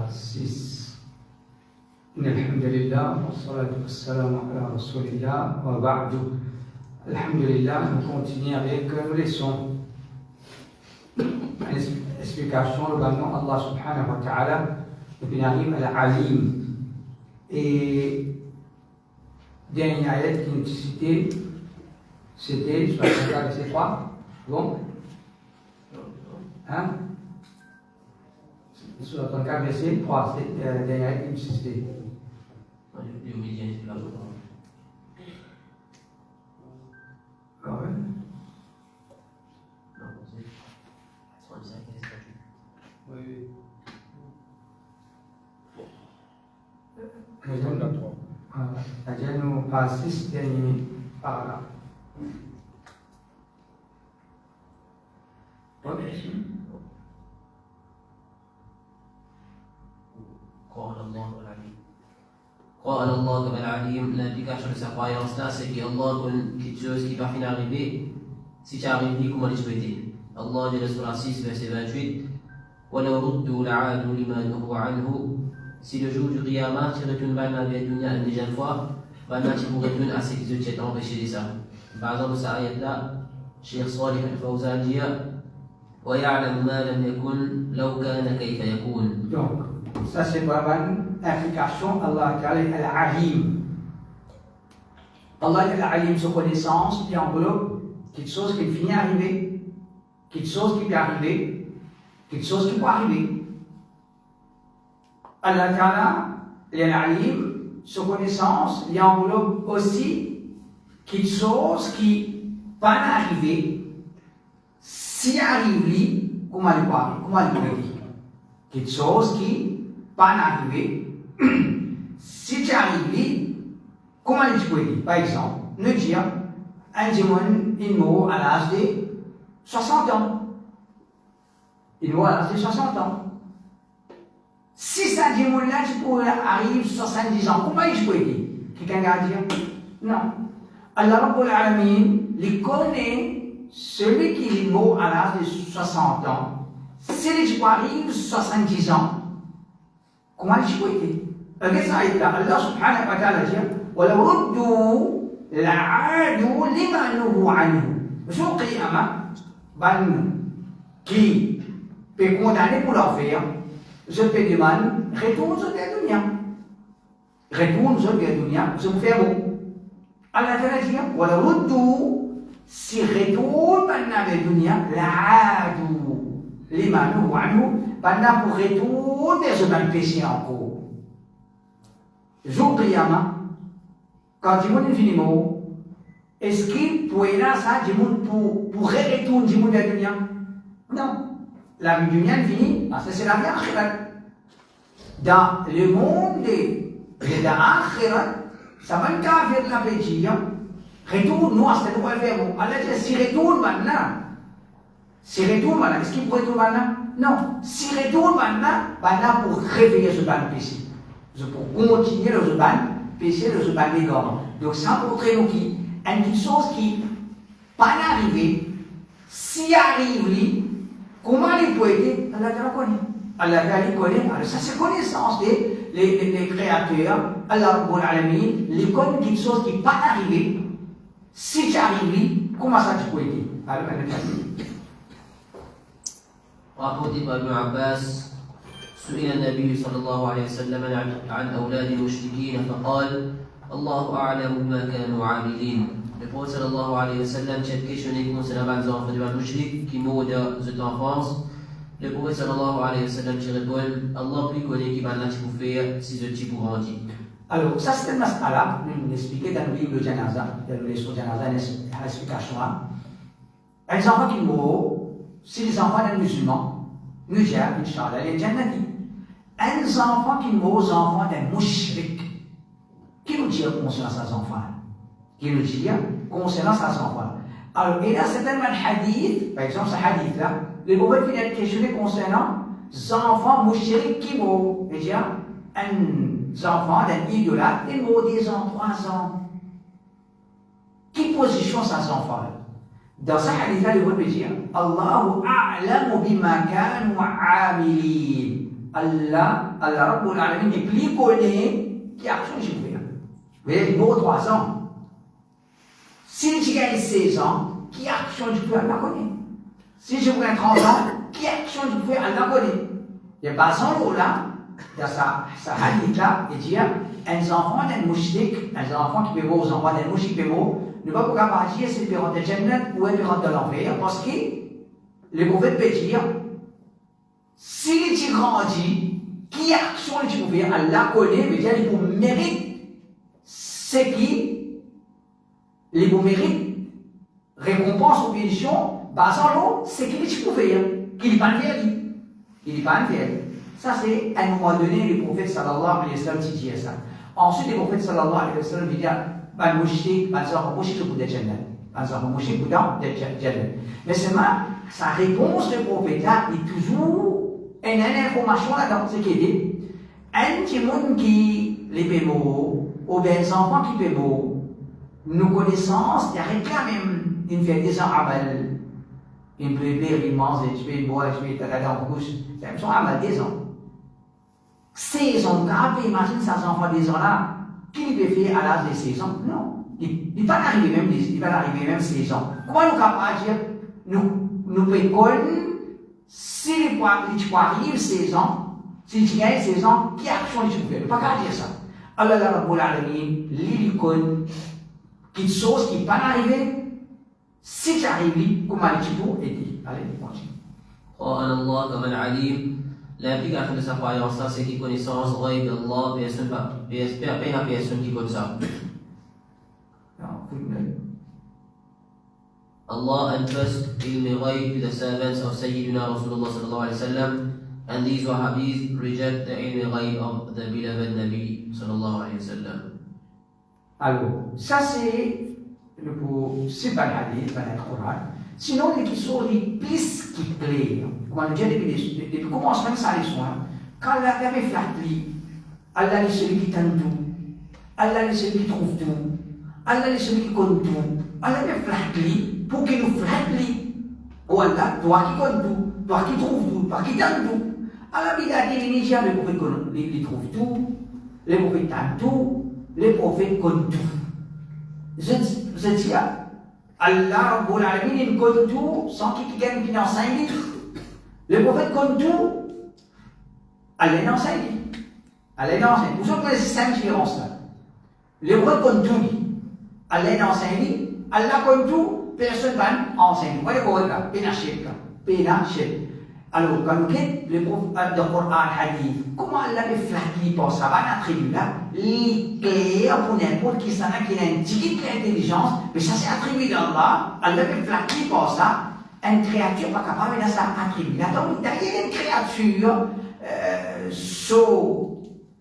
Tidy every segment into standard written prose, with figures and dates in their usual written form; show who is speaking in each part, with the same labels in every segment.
Speaker 1: 6. Alhamdulillah, wassalatu wassalamu ala rasulillah, wa ba'du. Alhamdulillah, nous continuons avec nos leçons. Explication, le nom Allah subhanahu wa ta'ala, ibn Arim al-Alim. Et dernière ayat qui nous citait, c'était, je vais regarder ces trois. Bon? Hein? Sur le 34, verset 3, c'est la dernière ayat qui nous citait. Ah ouais? Oui. C'est-à-dire, nous passons 6 derniers par là.
Speaker 2: قال الله العليم, l'implication de sa croyance là, c'est qu'Allah donne quelque chose qui va finir arriver. Si tu arrives, dis comment tu souhaitais. Allah dit sur la 6, verset 28, وَلَوْ رُدُّوا لَعَادُوا لِمَا نُهُوا عَنْهُ. Si le jour du Qiyamah, tu retournes vers la vie dunya une deuxième fois, tu pourrais retourner à ce qu'ils t'ont empêché de ça. Par exemple, cette ayat-là, Cheikh Salih al-Fawzan dit وَيَعْلَمُ مَا لَمْ يَكُنْ لَوْ كَانَ كَيْفَ يَكُونَ.
Speaker 1: Donc, ça c'est vraiment l'implication Allah al-Alim. Allah al-Alim, sa connaissance, qui enveloppe quelque chose qui finit à arriver, quelque chose qui peut arriver, quelque chose qui peut arriver. Allah Ta'ala, al-Alim, sa connaissance, il enveloppe aussi quelque chose qui va arriver. Si arrive, comment il peut dire? Quelque chose qui va arriver. Si tu arrives, comment tu peux dire? Par exemple, nous dire, un démon, il meurt à l'âge de 60 ans. Il meurt à l'âge de 60 ans. Si ça démon-là, tu pourrais arriver à 70 ans, comment tu peux dire? Quelqu'un va dire? Non. Allah Rabbul Alamin, il connaît celui qui est mort à l'âge de 60 ans. Si tu arrives à 70 ans, comment tu peux dire? Qu'est-ce que ça Allah subhanahu wa ta'ala dit وَلَوْ رُدُّوا لَعَادُوا لِمَا نُهُوا عَنْهُ. Jour Qiyamah, qui peut condamner pour leur faire, je peux demander, retourne sur la dunya. Retourne sur la dunya, je me fais bon. Allah ta'ala dit وَلَوْ رُدُّوا. Si retourne pendant la dunya, l'adou, les manous, pendant pour retourner sur le péché encore. Jour de Qiyamah, quand il monde finit mort, est-ce qu'il pourrait là ça, du monde pour retourner du monde de la dunya? Non. La vie dunya finit, parce que c'est la vie akhirat. Dans le monde de l'akhirat, ça va pas faire la péché. Retourne, nous, c'est nous faire. Allah dit, si retourne maintenant, est-ce qu'il peut retourner maintenant? Non. Si retourne maintenant pour réveiller ce ban péché. Pour continuer le ban péché, le ban d'égarement. Donc, ça montrer nous qui, une chose qui pas arrivé, si arrive, comment il peut aider? Allah te connaît. Allah te connaît. Alors, ça, c'est connaissance des créateurs. Allah Rabbul Alamin, les connaît quelque chose qui pas arrivé. Si tu arrives, comment ça tu peux aider? Alors,
Speaker 2: rapporté par Ibn Abbas, سئل النبي صلى الله عليه وسلم عن أولاد المشركين فقال الله أعلم بما كانوا عاملين. Le prophète sallallahu alayhi wa sallam a questionné concernant les enfants du mushrik qui mourent de cette enfance. Le prophète sallallahu alayhi wa sallam répond Allah plus connaît qui va là pour faire si ce type pour grandir.
Speaker 1: Alors, ça c'est une mas'ala, nous l'expliquons dans le livre de Janaza, dans le livre de Janaza, l'explication. Les enfants qui mourent, c'est les enfants des musulmans, nous disons, Inch'Allah, les Jannati. Les enfants qui mourent, les enfants des mouchriks. Qui nous dit concernant ces enfants? Qui nous dit concernant ces enfants? Alors, il y a certainement un hadith, par exemple, ce hadith-là, le prophète vient de questionner concernant les enfants mouchriks qui mourent. Il dit, un enfant d'un idolâtre, il meurt des ans, 3 ans. Qui positionne ces enfants-là? Dans ce hadith-là, il veut dire Allahu a'lamu bima kanu amilin. Allah Rabbul Alamin est plus connu qui action je peux faire. Vous voyez, il vaut 3 ans. Si tu gagnes 16 ans, qui action je peux faire, Allah connaît. Si je prends 30 ans, qui action je peux faire, Allah connaît. Il y a pas sans là, dans sa hadith là, il dit, un enfant d'un mouchik, un enfant qui peut voir aux enfants d'un mouchik peut voir, ne va pas partir si il rentre de Jannat ou il rentre de l'enfer, parce que le prophète peut dire, si tu grandis, qui action tu peux faire, Allah connaît, mais il pour mérite, c'est qui, les beaux mérites, récompense ou punition, basant l'eau, c'est qui tu peux faire, qu'il n'est pas un verre. Il n'est pas un verre. Ça, c'est à un moment donné, le prophète sallallahu alayhi wa sallam dit ça. Ensuite, le prophète sallallahu alayhi wa sallam dit, ban mouchik, ban zahra mouchik, le de Jannat. Ban zahra mouchik, le de Jannat. Mais seulement, sa réponse, le prophète là, est toujours une information là-dedans. C'est qu'il dit, un petit monde qui les pémots, ou bien les enfants qui pémots, nos connaissances, il y a quand même une fait des amal. Il peut lire, il mange, il peut boire, il peut regarder en bouche. C'est un amal des ans. 16 ans, imagine ces enfants des ans là, qui peut faire à l'âge de 16 ans? Non. Il ne va pas arriver même 16 ans. Comment nous capables de dire, nous pouvons, si les poids arrivent 16 ans, si tu gagnes 16 ans, qui action tu peux faire? Pas qu'à dire ça. Allah Rabbul Alamin, l'icône, quelque chose qui n'est pas arrivé, si tu arrives, comment tu peux aider? Allez, continue.
Speaker 2: قال الله كما العليم l'implication de sa croyance là c'est qu'il connaissance ghaib d'Allah personne qui connaît ça. Allah entrust ilm ghaib to the servants of Sayyidina Rasulullah sallallahu alayhi wa sallam, and these Wahhabis reject the ilm ghaib of the beloved Nabi sallallahu alayhi wa sallam.
Speaker 1: Alors, ça c'est pas le hadith, pas le Coran. Sinon, les questions les plus qui plaisent, comme on dit depuis le commencement de sa leçon, quand Allah avait flatté, Allah est celui qui tente tout, Allah est celui qui trouve tout, Allah est celui qui compte tout, Allah avait flatté pour qu'il nous flatte. Oh Allah, toi qui compte tout, toi qui trouve tout, toi qui tente tout. Allah a dit les Nigériens, les prophètes ils trouvent tout, les prophètes tentent tout, les prophètes comptent tout. Je dis, Allah Rabbul Alamin, il compte tout sans qu'il gagne qu'il enseigne. Le prophète compte tout, Allah enseigne. Allah enseigne. Vous savez ces 5 différences là. Le prophète compte tout, Allah enseigne. Allah compte tout, personne ne va enseigner. Vous voyez quoi là? Pénachep. Alors, quand vous êtes le Coran Hadith, comment Allah le flatte pour ça? Va attribuer là, l'éclair pour n'importe qui s'en a qui a une petite intelligence, mais ça c'est attribué d'Allah, Allah le flatte pour ça. Une créature pas capable de ça attribuer. Donc, derrière une créature,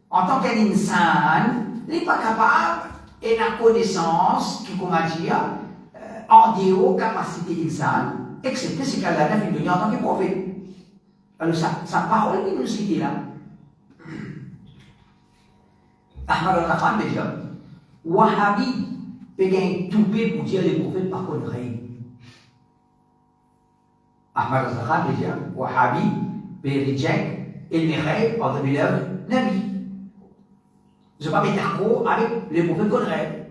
Speaker 1: en tant qu'insan, il n'est pas capable et la connaissance qui, comment dire, en dehors capacité d'insan, excepté ce qu'Allah a fait en tant que prophète. Alors, sa parole qui nous cite là. Ahmad al-Khan dit Wahhabi peut gagner tout pour dire les prophètes par contre règne. Ahmad al-Khan dit Wahhabi peut reject et les règles of the beloved Nabi. Je ne vais pas mettre d'accord avec les prophètes qu'on règle.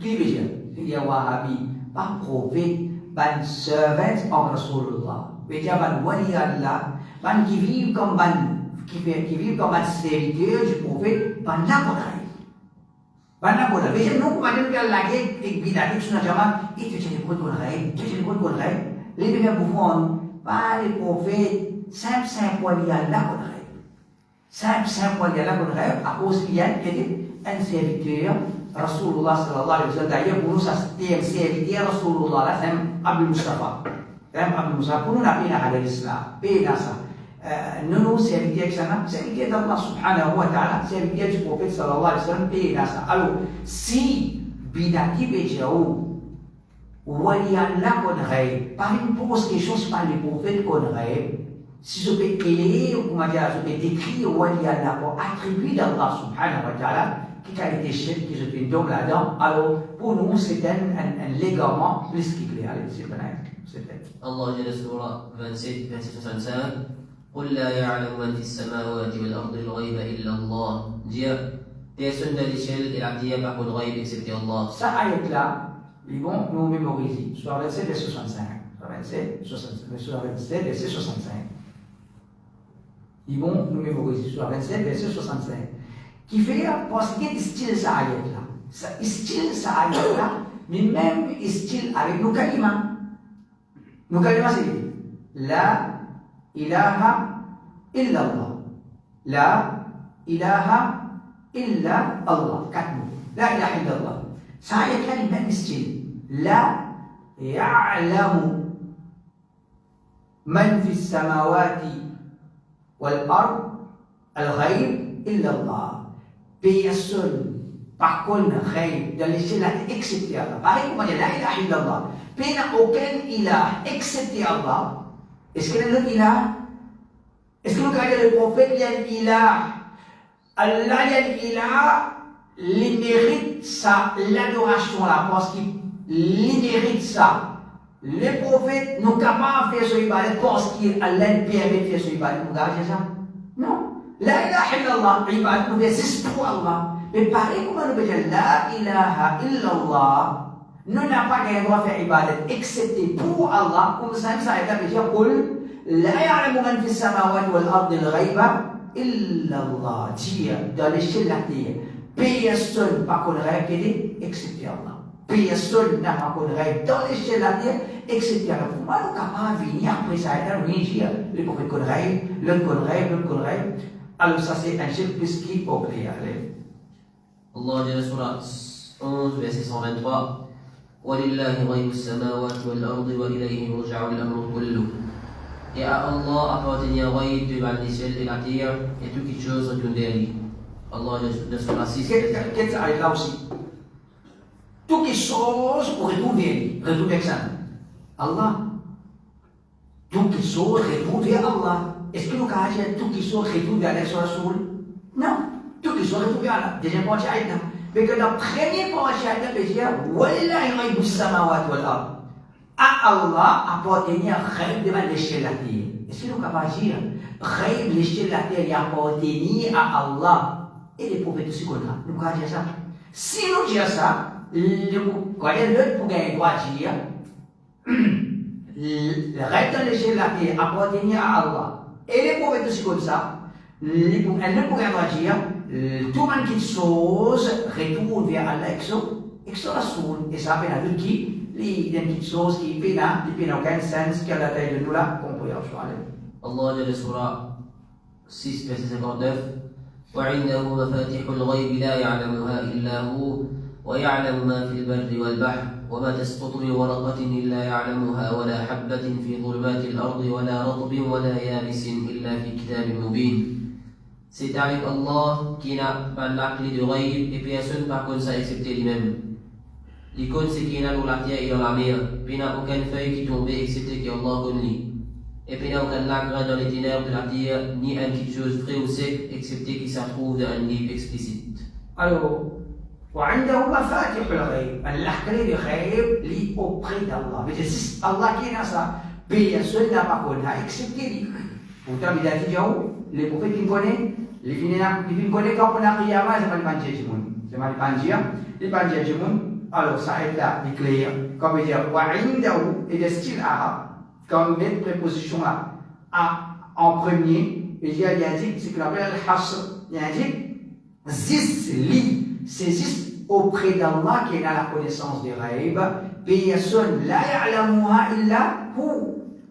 Speaker 1: Qui veut dire? Il dit Wahhabi, pas prophète, pas servant of Rasulullah. Il dit wali Allah. Ban qui vivent comme un serviteur du prophète, ban la konaï. Ban la konaï. Mais nous, quand on a la guerre, et puis la question de Jamal, et tu sais les prophètes konaï, tu sais les prophètes konaï, les bébés bouffons, pas les prophètes, simple wali Allah konaï. Simple wali Allah konaï, à cause qu'il y a un serviteur, Rasulullah sallallahu alayhi wa sallam. D'ailleurs, pour nous, ça c'était un serviteur Rasulullah, là, c'est Abdul Mustafa. Abdul Mustafa, pour nous, on a payé à l'islam, payé à ça. Nous, serviteur d'Allah subhanahu wa ta'ala, serviteur du prophète sallallahu alayhi wa sallam, payé à ça. Alors, si Bidaki Béjaou, Wali Allah connaît, par une grosse question, c'est pas les prophètes connaît, si je peux élever, ou comment dire, je peux décrire Wali Allah pour attribuer d'Allah subhanahu wa ta'ala, qui a été chef, qui je peux tomber là-dedans, alors pour nous, c'est un légament plus qu'il est. Allez, c'est vrai.
Speaker 2: Allah Jalla Surah 27, verset 65. قل لا يعلم من في السماوات والأرض الغيب إلا الله. Dire, personne de l'échelle et la terre par contre ghaib excepté Allah.
Speaker 1: Ça ayat-là, ils vont nous mémoriser. Sur 27, verset 65. Sur 27, verset 65. Ils vont nous mémoriser. Sur 27, verset 65. Qui fait, parce qu'il y a style ça ayat-là. Style ça ayat-là, mais même style avec nos kalima. Nos kalima, c'est La ilaha illallah. La ilaha illa Allah. 4 mots. La ilaha illallah. Ça ayat-là, le même style. La ya'lamu man fi samawati wal ard al-ghayb illa Allah. Personne, par contre, ghaib, dans l'échelle excepté Allah. Pareil comme on dit la ilaha illallah. Il n'y a aucun ilah excepté Allah. Est-ce qu'il y a un ilah? Est-ce que nous regardons le prophète, il y a un ilah? Allah, il y a un ilah, il mérite ça, l'adoration là, parce qu'il mérite ça. Les prophètes nous capables de faire ce ibadat parce qu'Allah permet de faire ce ibadat. Vous regardez ça? Non. La ilaha illallah, ibadat nous existe pour Allah. Mais pareil comme nous disons la ilaha illallah, nous n'avons pas le droit de faire ibadat excepté pour Allah. Comme ça, ça veut dire قل لا يعلم من في السماوات والأرض الغيب إلا الله. Dire dans l'échelle de la terre, personne par contre rêve qui est excepté Allah. Personne n'a pas contre rêve dans l'échelle de la terre excepté Allah. Pourquoi nous sommes capables de venir après ça et de dire le prophète contre rêve, l'autre contre rêve, l'autre contre rêve. Alors ça c'est un chef plus qui au clair.
Speaker 2: Allah dit Surah 11 verset 123. وَلِلَّهِ غَيْبُ السَّمَاوَاتِ وَالْأَرْضِ وَإِلَيْهِ يُرْجَعُ الْأَمْرُ كُلُّهُ. Et à Allah appartient le ghaib de l'échelle et la terre et toute chose retourne vers lui. Allah dit Surah 6.
Speaker 1: Qu'est-ce que ça là aussi? Toutes les choses retournent vers lui. Retournent vers ça. Allah. Toutes les choses retournent vers Allah. Est-ce que nous avons dit toutes les choses retournent vers Allah sur la soul? Non. Toutes les choses retournent vers Allah. Deuxième partie ayat. Mais que dans la première partie ayat, il dit وَلِلَّهِ غَيْبُ السَّمَاوَاتِ وَالْأَرْضِ. À Allah appartient ghaib devant l'échelle de la terre. Est-ce que nous avons dit ghaib l'échelle de la terre appartient à Allah et les prophètes aussi qu'on a? Nous avons dit ça. Si nous disons ça, l'autre pour gagner droit de dire le ghaib dans l'échelle de la terre appartient à Allah et les prophètes aussi comme ça. Elle ne pourrait pas dire tout le monde qui chose retourne vers Allah et ça et ça fait la qui les petites choses qui n'ont aucun sens qu'à la taille de nous la compréhension.
Speaker 2: Allah dit dans Surah 6 verset 59. وعنده مفاتيح الغيب لا يعلمها إلا هو ويعلم ما في البر والبحر وما تسقط من ورقة إلا يعلمها ولا حبة في ظلمات الأرض ولا رطب ولا يابس إلا في كتاب مبين. C'est avec Allah qui n'a pas la clé de ghaib et personne par contre ça excepté lui-même. L'icône c'est qu'il y a dans la terre et dans la mer, puis il n'y a aucune feuille qui tombe excepté qu'Allah connaît. Et puis il n'y a aucun lac dans les ténèbres de la terre, ni une petite chose frais ou sec, excepté qu'il se trouve dans un livre explicite.
Speaker 1: Alors, وعنده مفاتيح الغيب. La clé du ghaib lit auprès d'Allah. Mais c'est Allah qui a ça. Personne n'a pas connu, excepté lui. Pourtant, il a dit les prophètes qui connaissent, les filles connaissent quand on a prié avant, c'est pas les bandiers du monde. C'est pas les bandiers du monde. Alors, ça est là, c'est clair. Comme il dit, وعنده, et de style arabe. Comme mettre préposition là, en premier, il y a dit, c'est qu'on appelle al-hasr. Il y a dit, c'est juste auprès d'Allah qui a la connaissance des ghaib. Personne, la ya'lamuha illa hu.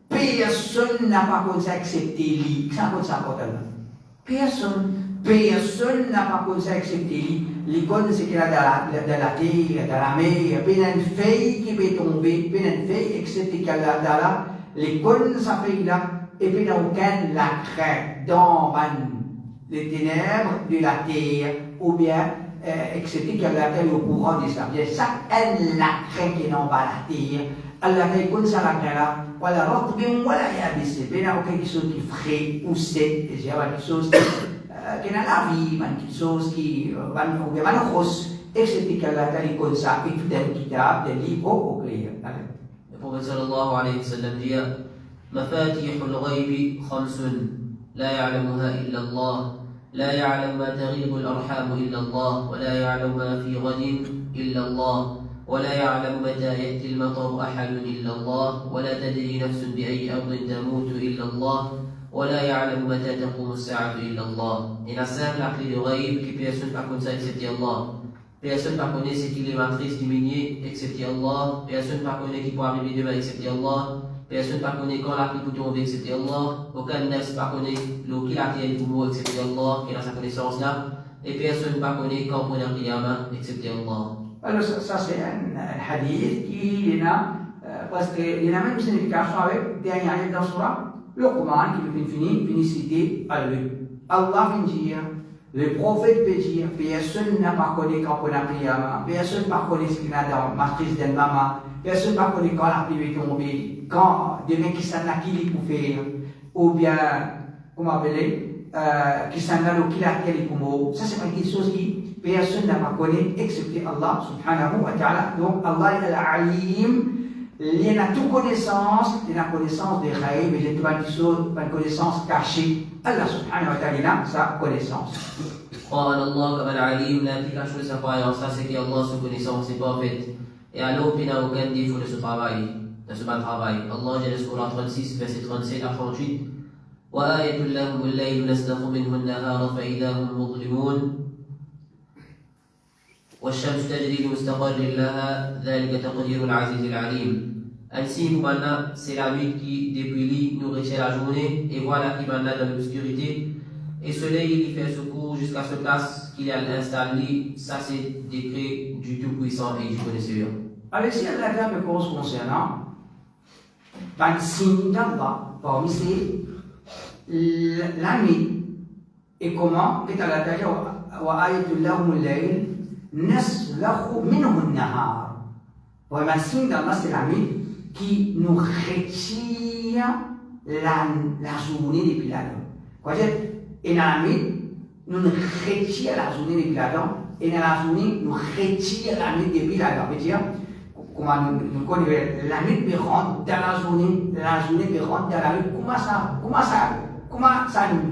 Speaker 1: Personne n'a pas comme ça accepté lui. Ça comme ça Personne n'a pas comme ça accepté lui. L'icône, c'est qu'il y a dans la terre, dans la mer, puis il y a une feuille qui peut tomber, puis il y a une feuille, excepté qu'il y a dans la l'icône, ça fait là, et puis il n'y a aucun lac dans les ténèbres de la terre, ou bien, excepté qu'il y a la terre au courant des sables. Il y a chaque lac qui est dans la terre. Allah يكون سلكنا ولا رطب ولا يابس بين quelque chose qui frais ou sec et quelque chose qui n'a la vie quelque chose qui va nous rose etc qu'Allah يكون ça et tout un kitab des livres au clair.
Speaker 2: Le prophète sallallahu alayhi wa sallam dit مفاتيح الغيب خمس لا يعلمها إلا الله لا يعلم ما تغيض الأرحام إلا الله ولا يعلم ما في غد إلا الله ولا يعلم متى يأتي المطر أحد إلا الله ولا تدري نفس بأي أرض تموت إلا الله ولا يعلم متى تقوم الساعة إلا الله. Et la simple clé de Ghaib que personne ne connaît excepté Allah. Personne ne connaît ce qui est matrice diminuée excepté Allah. Personne ne connaît qui peut arriver demain excepté Allah. Personne ne connaît quand la pluie peut tomber excepté Allah. Aucun nef ne connaît l'eau qui la tienne pour mourir excepté Allah, qui a sa connaissance là. Et personne ne connaît quand on est en Qiyamah excepté Allah.
Speaker 1: Alors ça c'est un hadith qui parce qu'il y a même une signification avec dernier ayat dans le Surah. Le Coran qui finit cité à lui. Allah vient dire, le prophète peut dire, personne n'a pas connu quand on a Qiyamah, personne n'a pas connu ce qu'il y a dans la matrice d'un maman, personne n'a pas connu quand la pluie est tombée, quand demain qui s'en a qui pour faire, ou bien, comment appeler, qui s'en a le qui a pour mourir. Ça c'est pas quelque chose qui personne n'a pas connu excepté Allah subhanahu wa ta'ala. Donc Allah est al-alim. Il a toute connaissance, il a connaissance des ghaib, il a une connaissance cachée. Allah subhanahu wa ta'ala a sa connaissance.
Speaker 2: قال الله كما العليم l'implication de sa croyance, ça c'est qu'Allah sa connaissance est parfaite. Et alors il n'a aucun défaut de ce travail, de ce bon travail. Allah dit dans Surah 36, verset 37 à 38 وآية لهم الليل نسلخ منه النهار فإذا هم مظلمون والشمس تجري لمستقر لها ذلك تقدير العزيز العليم. Ainsi, maintenant, c'est la nuit qui, depuis lui, nourrissait la journée, et voilà qu'il maintenant dans l'obscurité. Et le soleil, il fait secours jusqu'à ce place qu'il a installé. Ça, c'est décret du Tout-Puissant et du Connaisseur.
Speaker 1: Alors, ici, Allah me pose concernant un signe d'Allah, parmi ces la nuit. Et comment, qu'est-ce Allah dit, وَآيَةُ لَهُمُ اللَّيْلِ نَسْلَخُ مِنْهُ النَّهَارِ. Vraiment, un signe d'Allah, c'est la nuit qui nous retire la journée depuis la nuit. Quoi dire, et dans la nuit, nous retire la journée depuis la nuit, et dans la journée, nous retire la nuit depuis la nuit. Ça veut dire, comment nous connaissons, la nuit peut rentrer dans la journée peut rentrer dans la nuit. Comment ça nous,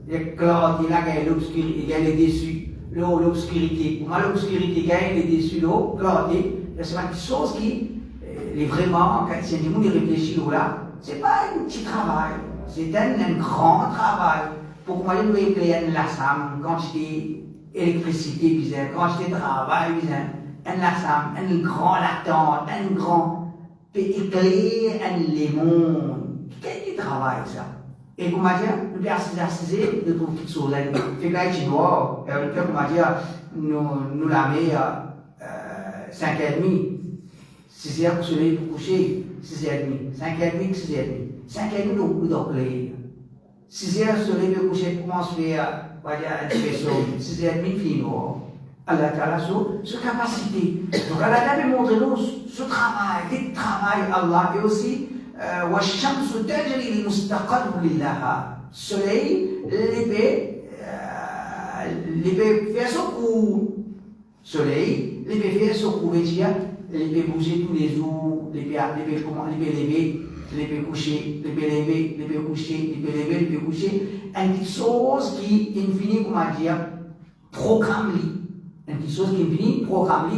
Speaker 1: les clartés, là, il y a l'obscurité, il y a les dessus, l'obscurité. Comment l'obscurité gagne les dessus, l'eau, clarté, c'est une chose qui est vraiment, quand c'est du monde réfléchit là, c'est pas un petit travail, c'est un grand travail. Pour moi, nous éclairer la SAM, quantité d'électricité bizarre, quantité de travail bizarre, la SAM, un grand attente, un grand éclairer les mondes. Quel travail ça? Et comment dire, nous assisé de toutes ces choses là. Fait que là, tu dois, comment dire, nous la mettons 5h30. 6h pour se lever pour coucher, 6h30. 5h30, 6h30. 5h30, nous dormons. 6h se lever pour coucher, pour commencer à faire un expression. 6h30, fini. Allah Ta'ala, sur capacité. Donc Allah Ta'ala montre nous ce travail, le travail Allah, et aussi, وَالشَّمْسُ تَجْرِي لِمُسْتَقَرٍ لِلَّهَا. Soleil, l'épée fait son cours. Soleil, l'épée fait son cours, l'épée bouger tous les jours, l'épée lever, l'épée coucher, l'épée lever, l'épée coucher, l'épée lever, l'épée coucher. Une petite chose qui infinit, comment dire, programme. Une petite chose qui infinit, programme.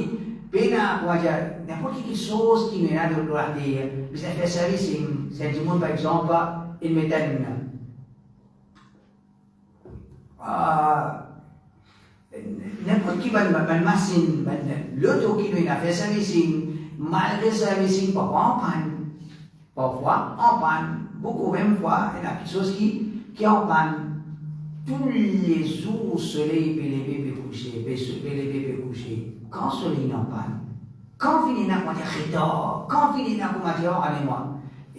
Speaker 1: Comment dire, n'importe quelle chose qui mène de la terre. Vous avez fait service, c'est du monde par exemple, il met n'importe qui va une machine, l'auto qui vient faire servicing, malgré servicing, parfois en panne. Parfois en panne. Beaucoup même fois, il y a des choses qui est en panne. Tous les jours, le soleil peut lever, peut coucher, peut lever, peut coucher. Quand le soleil est en panne, quand il est en panne, quand il est en panne, allez-moi.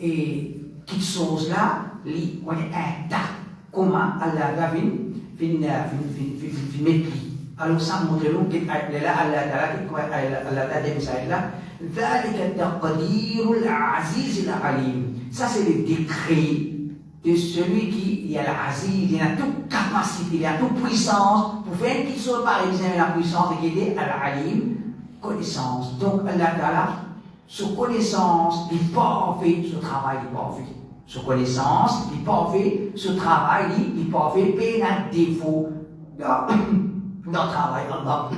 Speaker 1: Et cette chose-là, on est intact. Comment Allah va venir mettre. Alors ça montre nous que Allah Ta'ala dit là, ذلك التقدير العزيز العليم. Ça c'est le décret de celui qui a l'Aziz, il a toute capacité, il a toute puissance pour faire une petite chose par exemple la puissance et qui est Al-Alim, connaissance. Donc Allah Ta'ala, sa connaissance est parfait, ce travail est parfait. Sa connaissance, il pas fait ce travail, il pas fait peine à défaut dans le travail. Allah.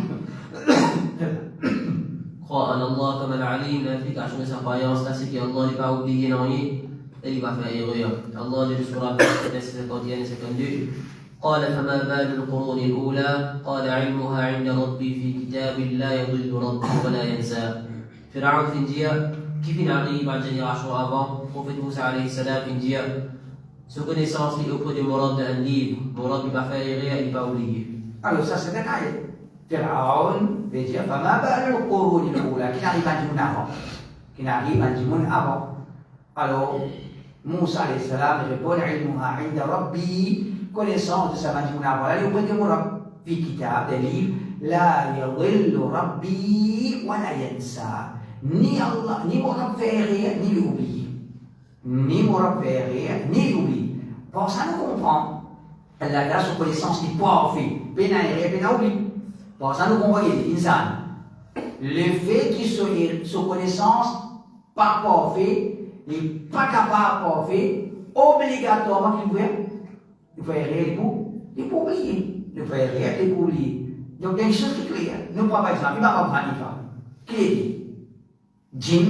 Speaker 2: Crois en Allah comme al-Alim, l'implication de sa croyance, là c'est qu'Allah n'est pas oublié non et il va faire erreur. Allah dit sur la 51 et 52. قال فما بال القرون الأولى قال علمها عند ربي في كتاب لا يضل ربي ولا ينسى. فرعون فينجيا كيف نعرف بعد génération avant, prophète Moussa alayhi salam فينجيا sa connaissance est auprès de Mourad d'un livre, Mourad il va faire erreur, il va oublier.
Speaker 1: Alors ça c'est un ayat. Pharaon veut dire فما بال القرون الأولى qui n'arrive à Dimoun avant. Alors Moussa alayhi salam répond علمها عند ربي, connaissance de sa Dimoun avant. Elle est auprès de Mourad. في كتاب des livres لا يضل ربي ولا ينسى. Ni Allah, ni Mourad fait erreur, ni l'oublie. Ni Mourad fait erreur, ni l'oublie. Pour ça nous comprend. Elle a sa connaissance qui pas fait. Pena erreur, pena oublie. Pour ça nous comprenons l'insan. Le fait qu'il soit connaissance pas parfait, il n'est pas capable de parfait, obligatoirement il faut errer il faut oublier. Il faut errer, il faut oublier. Donc il y a une chose qui est claire. Nous prenons par exemple, il va pas prendre Hanifa. Qui est dit? Jinn,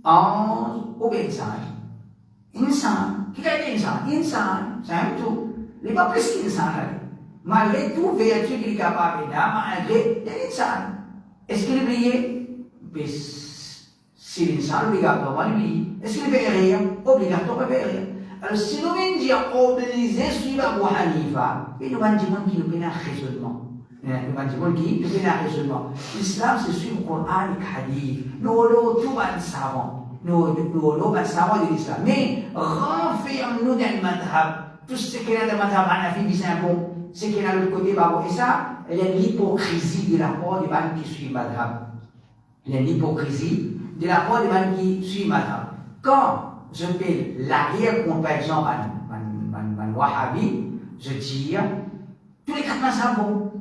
Speaker 1: ange ou insan. Insan. Qui est insan? Insan, c'est un tout. Il n'est pas plus qu'insan. Malgré tout vertu qu'il est capable de faire, malgré l'insan. Est-ce qu'il est oublié? Si l'insan obligatoirement oublie. Est-ce qu'il fait rien? Obligatoirement fait rien. Alors si nous venons dire obligé suivre Abu Hanifa, et nous allons dire qu'il nous fait un raisonnement. Nous allons dire qu'il nous fait un raisonnement. L'islam c'est suivre le Coran et le Hadith. Nous allons tout un savant. Nous allons un savant de l'islam. Mais renfermons-nous dans le madhab. Tout ce qu'il y a dans le madhab Hanafi, c'est un bon. Ce qu'il y a de l'autre côté, et ça, il y a l'hypocrisie de la part des gens qui suivent madhab. Il y a l'hypocrisie de la part des gens qui suivent madhab. Quand je fais l'arrière-comparaison man Wahhabi, je dis, tous les quatre mazhabs bons.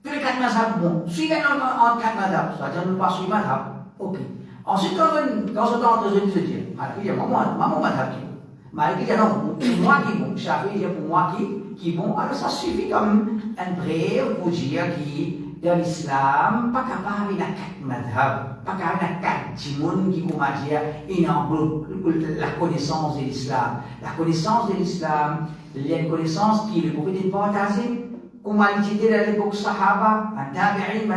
Speaker 1: Tous les quatre mazhabs bons. Suivez en quatre mazhabs. C'est-à-dire, nous ne pas suivre madhab. Ok. Ensuite, quand je tente de se dire, il y a mon madhab qui est bon. Mais il y a non, pour moi qui est bon. Chafi, il y a pour moi qui est bon. Alors ça suffit comme un brève pour dire que dans l'islam, pas capable de quatre madhab, pas capable de quatre timoun qui, comment dire, il englobe la connaissance de l'islam. La connaissance de l'islam, il y a une connaissance qui est le prophète de partager. Comment il était à l'époque Sahaba, un tabi'in,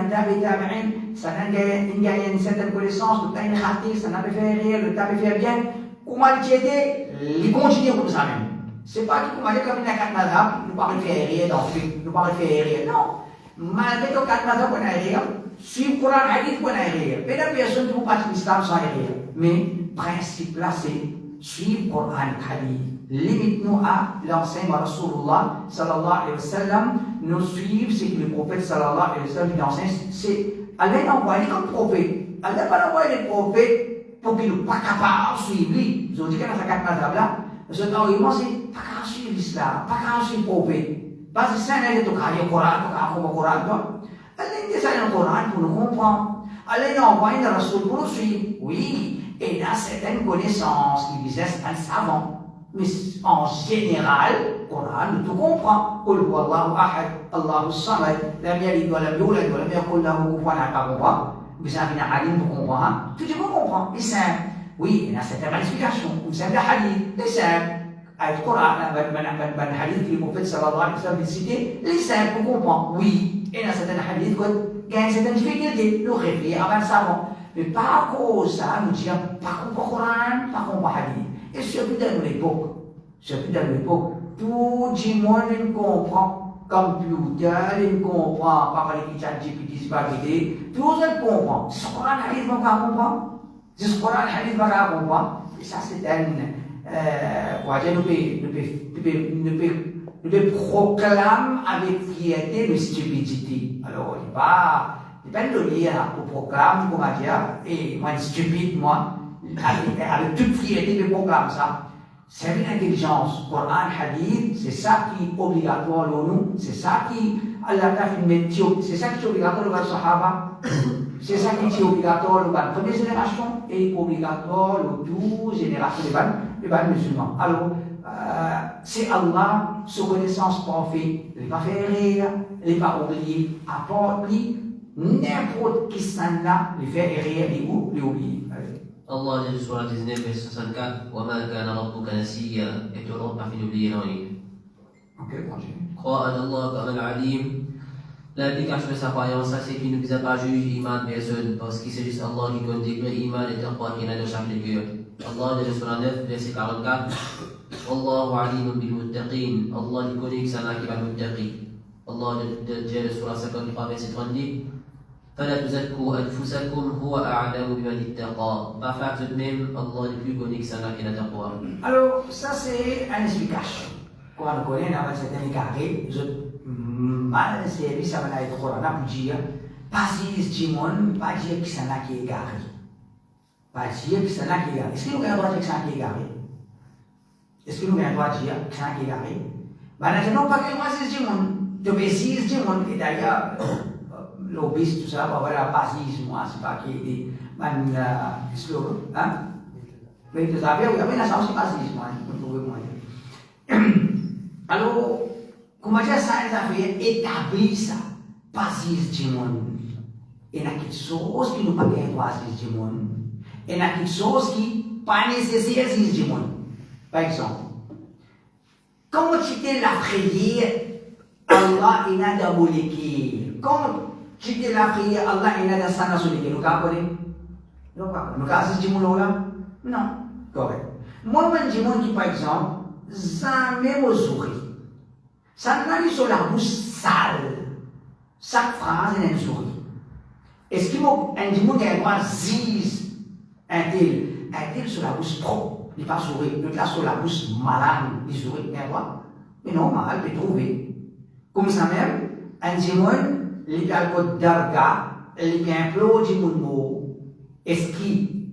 Speaker 1: ça n'a pas une certaine connaissance, le temps est raté, ça n'a pas fait rire, le temps est fait bien. Comment il était, il continue comme ça même. C'est pas que comment dire comme il y a quatre madhab, nous parlons de faire rire dans le film, nous parlons de faire rire. Non. Malgré que quatre madhab qu'on a rire, suivre le Coran hadith qu'on a rire. Et la personne qui vous parle de l'islam sans rire. Mais, principe là, c'est suivre le Coran hadith. Limite-nous à l'enseignement de Rasulullah sallallahu alayhi wa sallam, nous suivre ce que le prophète sallallahu alayhi wa sallam enseigne. C'est Allah envoyé comme prophète. Allah n'a pas envoyé les prophètes pour qu'ils ne soient pas capables de suivre lui. Ils ont dit que dans cette quatre madhab là, ce argument c'est pas capable de suivre l'islam, pas capable de suivre le prophète. Parce que ça n'est pas le Coran, le Coran. Allah dit ça dans le Coran pour nous comprendre. Allah a envoyé le Rasul pour nous suivre. Oui, et il a certaines connaissances qui disent un savant. Mais en général, le Coran nous tout comprend. Qul huwa Allahu ahad, Allahu samad, lam yalid wa lam yulad wa lam yakul lahu kufuwan ahad. Mais ça vient à l'île pour comprendre. Tout le monde comprend. Et c'est oui, il y a certaines explications. Vous savez, le hadith, les simples. Avec le Coran, le hadith que le prophète sallallahu alayhi wa sallam cité, les simples pour comprendre. Oui, il y a certains hadiths qui ont certaines difficultés. Nous réfléchissons avant le savant. Mais pas à cause de ça, nous disons, pas comprendre le Coran, pas comprendre le hadith. Et surtout dans l'époque, tout le monde comprend. Computer, il comprend, pas parler de ChatGPT, c'est pas l'idée. Tout le monde comprend. Ce Coran hadith, on va comprendre. Ce Coran hadith, on va comprendre. Et ça, c'est un. Nous proclame avec fierté de stupidité. Alors, il n'est pas de lire pour proclame, comment dire, et moi, stupide, moi, avec toute fierté, je proclame ça. C'est une intelligence. Coran, hadith, c'est ça qui est obligatoire pour nous, c'est ça qui, Allah a fait une méthode, c'est ça qui est obligatoire pour les Sahaba. C'est ça qui est obligatoire pour la première génération et obligatoire pour 12 générations les pas musulmans. Alors, c'est Allah, sous connaissance parfaite, il va faire rire, il va oublier, à part lui, n'importe qui s'en a, il fait rire, il oublie.
Speaker 2: Allah dit sur la 19, verset 64, وَمَا كَانَ رَبُّكَ نَسِيًّا, et ton Rab n'a fait d'oublier rien.
Speaker 1: Ok, continue.
Speaker 2: Crois en Allah comme al-Alim. L'implication de sa croyance, ça c'est qu'il ne vise pas juger Iman personne, parce que c'est juste Allah qui compte déclarer Iman et taqwa qui est dans chaque cœur. Allah dit sur la 9, verset 44, Wallahu alimun bil muttaqin. Allah dit connaît que c'est là qui va le muttaqi. Allah dit sur la 53, verset 30, فلا تزكوا أنفسكم هو أعلم بمن اتقى. Pas faire tout de même, Allah est plus connu que ça qui est la taqwa.
Speaker 1: Alors, ça c'est une explication. Quand on connaît dans certains carrés, je mal servi ça va être Coran pour dire pas si Timon, pas dire que c'est là qui est garé. Pas dire que c'est là qui est garé. Est-ce que nous avons le droit de dire que c'est là qui est garé? Est-ce que nous avons le droit de dire que c'est là qui est garé? Maintenant, pas que moi c'est Timon. Tu peux dire Timon, et d'ailleurs, l'obis, tout ça, voilà, pas si moi, c'est pas qui est. Est-ce que, hein? Mais tu savais, oui, mais la chance, c'est pas si moi, vous trouvez moi. Alors, comment dire ça, les affaires, établir ça, pas si Timon. Il y a quelque chose qui nous pas bien droit si Timon. Il y a quelque chose qui pas nécessaire si Timon. Par exemple, comment tu t'es la prière, Allah il a d'aboliki. Comment tu t'es la prière, Allah il a de sana soliki. Nous comprenons? Nous comprenons là? Non, correct. Moi, je dis qui par exemple, jamais me souris. Ça n'a pas sur la bouche sale. Chaque phrase est une souris. Est-ce qu'il un dimanche qui a droit zise un tel sur la bouche propre, il pas sourire. L'autre là sur la bouche malade, il sourit, il droit. Mais normal, il peut trouver. Comme ça même, un dimanche, il a le darga, il a un peu de dimanche. Est-ce qu'il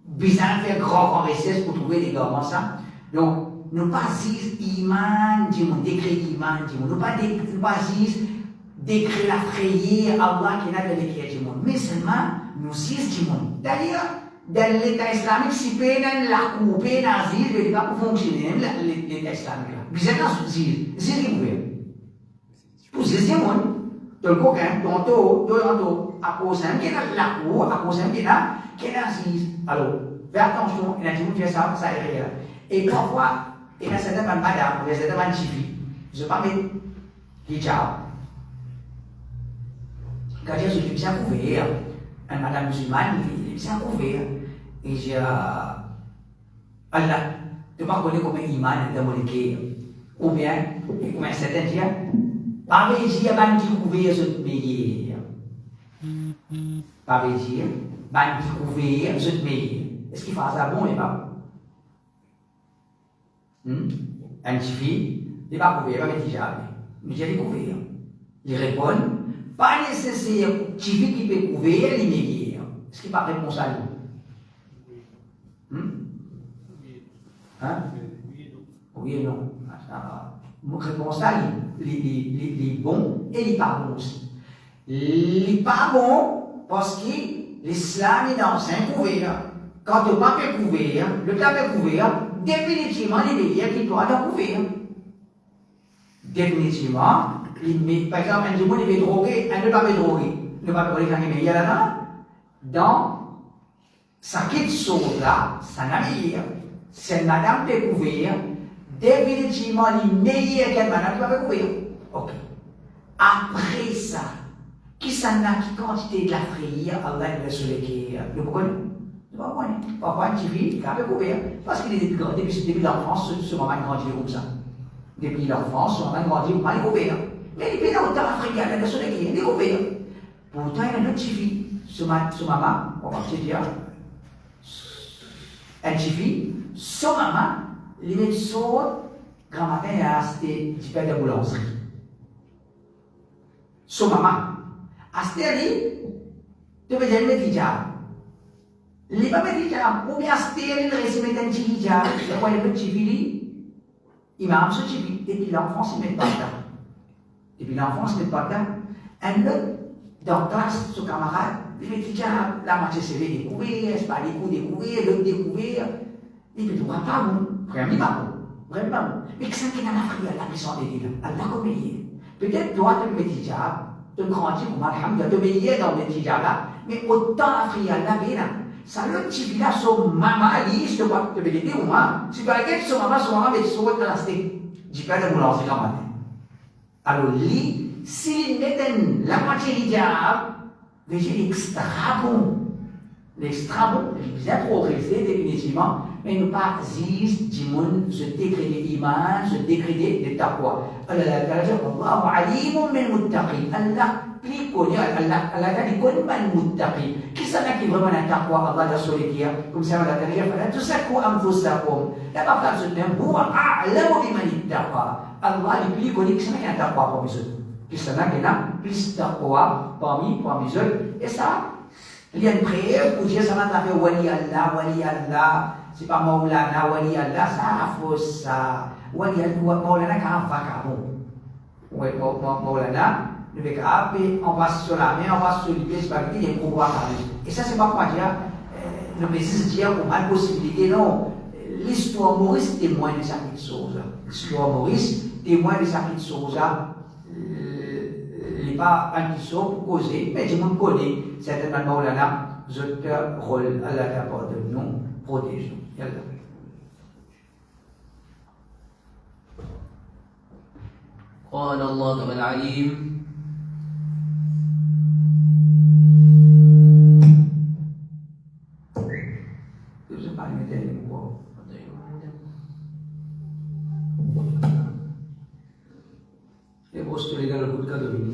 Speaker 1: besoin de faire grand recherche pour trouver des gars comme ça? Donc, nous pas dire iman du monde, décrire iman du monde, nous pas dire décrire la prière Allah qui n'a pas décrit du monde, mais seulement nous disons du monde. D'ailleurs, dans l'État islamique, si peine la coupe, nazis, il ne va pas fonctionner, l'État islamique. Bizarre, c'est ce qu'il veut. Pour ce du monde, tout le coquin, tout à cause d'un qui est la coupe, à cause d'un qui est nazis. Alors, fais attention, il y a des gens qui font ça, ça est réel. Et parfois, il y a certains madame, il y a certains chiffres. Je parle de hijab. Quand je suis bien couvert, un madame musulmane, il est bien couvert. Et j'ai Allah, tu ne pas connaître comme iman de mon cœur. Ou bien, comme un certain dire, pas de dire, ban qui couvert ce meilleur. Pas de dire, ban qui couvert ce meilleur. Est-ce qu'il fait ça bon et pas? Un chiffre, il n'est pas couvert, il va mettre hijab. Mais j'ai découvert. Il répond, pas nécessaire, chiffre qui peut couvrir, il est meilleur. Est-ce qu'il n'est pas réponse à lui? Hein? Oui et non. Réponse à lui, il est bon et il n'est pas bon aussi. Il n'est pas bon parce que l'islam est dans un couvert. Quand tu n'as pas fait couvert, le cas fait couvert, définitivement, il est meilleur qu'il doit être couvert. Définitivement, par exemple, un dimanche, il est drogué, un ne pas être drogué. Ne pas être drogué, il y a là-dedans. Dans sa quitte chose là, ça n'a meilleur. C'est madame peut couvert, définitivement, il est meilleur qu'une madame qui va couvert. Ok. Après ça, qui s'en a qui quantité de la prière, Allah il va sur les cœurs. Vous comprenez? Parfois, un petit fille, il a couvert. Parce qu'il est depuis l'enfance, ce moment grandit comme ça. Depuis l'enfance, ce moment grandit, il est couvert. Mais il est dans la prière, il est sur les cœurs, il est couvert. Pourtant, il y a une autre fille, ce maman, on va te dire, un petit fille, ce maman, il est sur grand matin, il a acheté du pain de boulangerie. Ce maman, acheté, tu veux dire, il met hijab. Il n'est pas mis hijab, ou bien acheté, il reste mettre un petit hijab, il voit le petit fille, il m'a amené ce petit fille, depuis l'enfance, il met pas dedans. Depuis l'enfance, il met pas dedans. Un autre, dans la classe, ce camarade, il met hijab, la moitié c'est découvert, c'est pas les coups découvert, l'autre découvert. Il dit, pas bon, vraiment pas bon, vraiment pas bon. Mais qu'est-ce qu'il y a dans l'Afrique, la puissance de Dieu, Allah comme il est. Peut-être toi, tu mets hijab, tu grandis comme alhamdulillah, tu mets dans le hijab là, mais autant l'Afrique, là, ça le petit village, son maman, Ali, je te vois, tu me dis, ou moi, si tu regardes son maman, mais tu saurais te lancer. Je peux aller me lancer quand même. Alors, lui, s'il mettait la moitié hijab, j'ai l'extra bon. L'extra bon, bien progressé définitivement, mais nous pas zis, dimoun, se décréter iman, se décréter de taqwa. Allah alimun min muttaqi. Allah plus connu, Allah dit connu man muttaqi. Qui ça qui vraiment la taqwa, Allah a solitaire, comme ça Allah a dit, fala tusakku anfusakum. La parole se dit, huwa a'lamu biman ittaqa. Allah est plus connu, qui ça qui a taqwa parmi eux. Qui ça qui a plus taqwa parmi eux. Et ça, il y a une prière pour dire ça va faire Wali Allah, c'est pas Maulana, Wali Allah, ça faut ça. Wali Allah, Maulana, quand on va carrément. Oui, Maulana, le mec on passe sur la main, on passe sur les pieds, c'est pas qu'il y a un pouvoir carré. Et ça, c'est pas pour dire, le Messie dire qu'on a une possibilité, non. L'histoire Maurice témoigne de certaines choses. L'histoire Maurice témoigne de certaines choses. Il n'est pas anti-saut pour causer, mais tout le monde connaît certainement Maulana, notre rôle à la d'abord de nous protéger.
Speaker 2: قال الله كما العليم
Speaker 1: E posso legare col cadolino.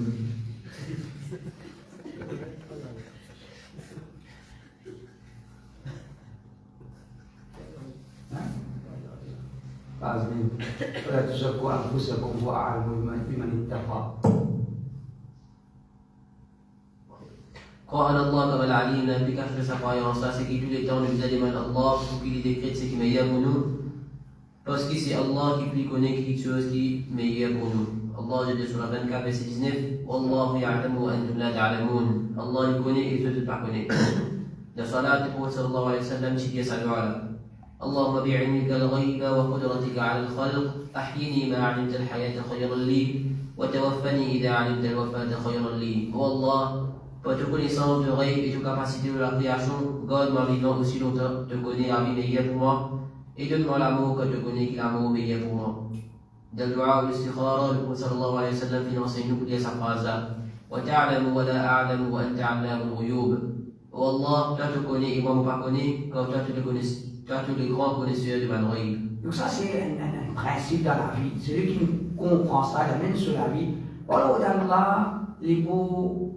Speaker 1: فلا تزكوا انفسكم هو اعلم بمن اتقى.
Speaker 2: قال الله كما العليم l'implication de sa croyance là, c'est que tous les temps nous demande Allah pour qu'il décrète ce qui est meilleur pour nous, parce que c'est Allah qui plus connaît quelque chose qui est meilleur pour nous. Allah dit sur la 24 verset 19, Wallahu ya'lamu wa antum la ta'lamun. Allah il connaît et toi tu ne pas connais. La salat du prophète sallallahu alayhi wa sallam qui dit sa dua. اللهم بعلمك الغيب وقدرتك على الخلق أحيني ما علمت الحياة خيرا لي وتوفني إذا علمت الوفاة خيرا لي. Oh Allah, par ta connaissance de rêve et ta capacité de la création, garde ma vivant aussi longtemps, te connais la vie meilleure pour moi, et donne-moi l'amour que te connais qui est l'amour meilleur pour moi. Dans le dua ou l'istikhara, le prophète sallallahu alayhi wa sallam enseigne nous pour dire sa phrase là. وَتَعْلَمُ وَلَا أَعْلَمُ وَأَنْتَ عَلَّامُ الْغُيُوبِ. Oh Allah, toi tu connais et moi je ne pas connais, car toi tu le connais. Toi, tous les grands connaisseurs de Manroï.
Speaker 1: Donc ça, c'est un principe dans la vie. Celui qui comprend ça, il amène sur la vie. Alors, dans là, les mots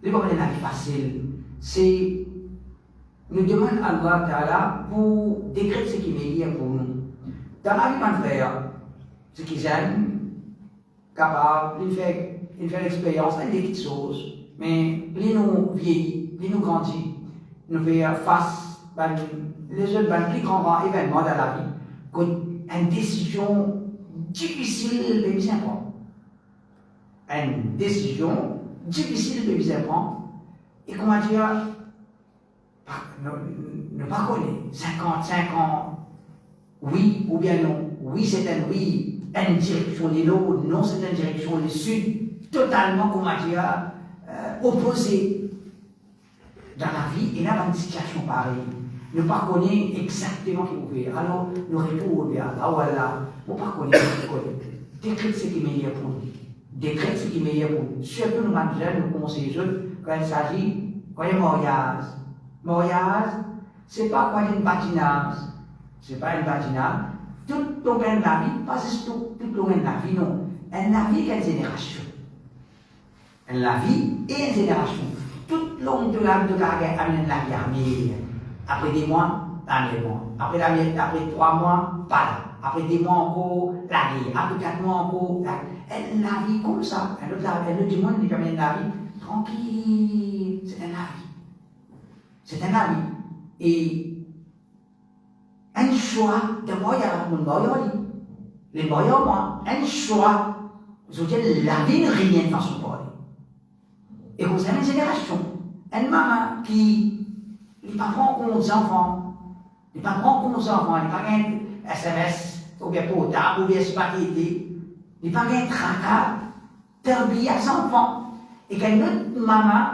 Speaker 1: de la vie facile, c'est nous demande à Allah Ta'ala pour décréter ce qui est meilleur pour nous. Dans la vie, mon frère, ce qu'ils aiment, capable, il fait l'expérience, il des petites choses, mais plus nous vieillit, plus nous grandit, nous fait face les autres plus grands événements dans la vie, une décision difficile de bien prendre. Une décision difficile de bien prendre. Et comment dire, ne pas connaître 55 ans, oui ou bien non. Oui, c'est un oui, une direction les l'eau, non, c'est une direction le sud, totalement, comment dire, opposée dans la vie et là dans une situation pareille. Ne pas connaître exactement ce qu'il faut faire. Alors, nous retournons vers Allah, voilà, ne pas connaître ce qu'il faut faire. Décrète ce qui est meilleur pour nous. Décrète ce qui est meilleur pour nous. Surtout nous, jeunes, nous conseillons quand il s'agit, quand il y a mariage. Mariage, ce n'est pas quoi une patinage. Ce n'est pas une patinage. Tout le long de la vie, pas juste tout le long de la vie, non. La vie est une génération. La vie est une génération. Tout le long de la vie, amène la vie armée. Après des mois, l'année mois. Après 3 mois, pas là. Après des mois encore, l'année. Après 4 mois encore, l'année. La vie comme ça. Elle dit moi, il permet la vie tranquille. C'est un avis. C'est un avis. Et un choix de moyen, mon moyen, les moyens, moi, un choix. Je veux dire, la vie ne rien de façon pour elle. Et comme ça, une génération. Une maman qui. Les parents ont des enfants, Il n'est pas grand comme nos enfants, il n'est pas un SMS, ou bien portable, ou bien spaghetti. Il n'est pas un tracas. Terbi à son enfant. Et qu'un autre maman,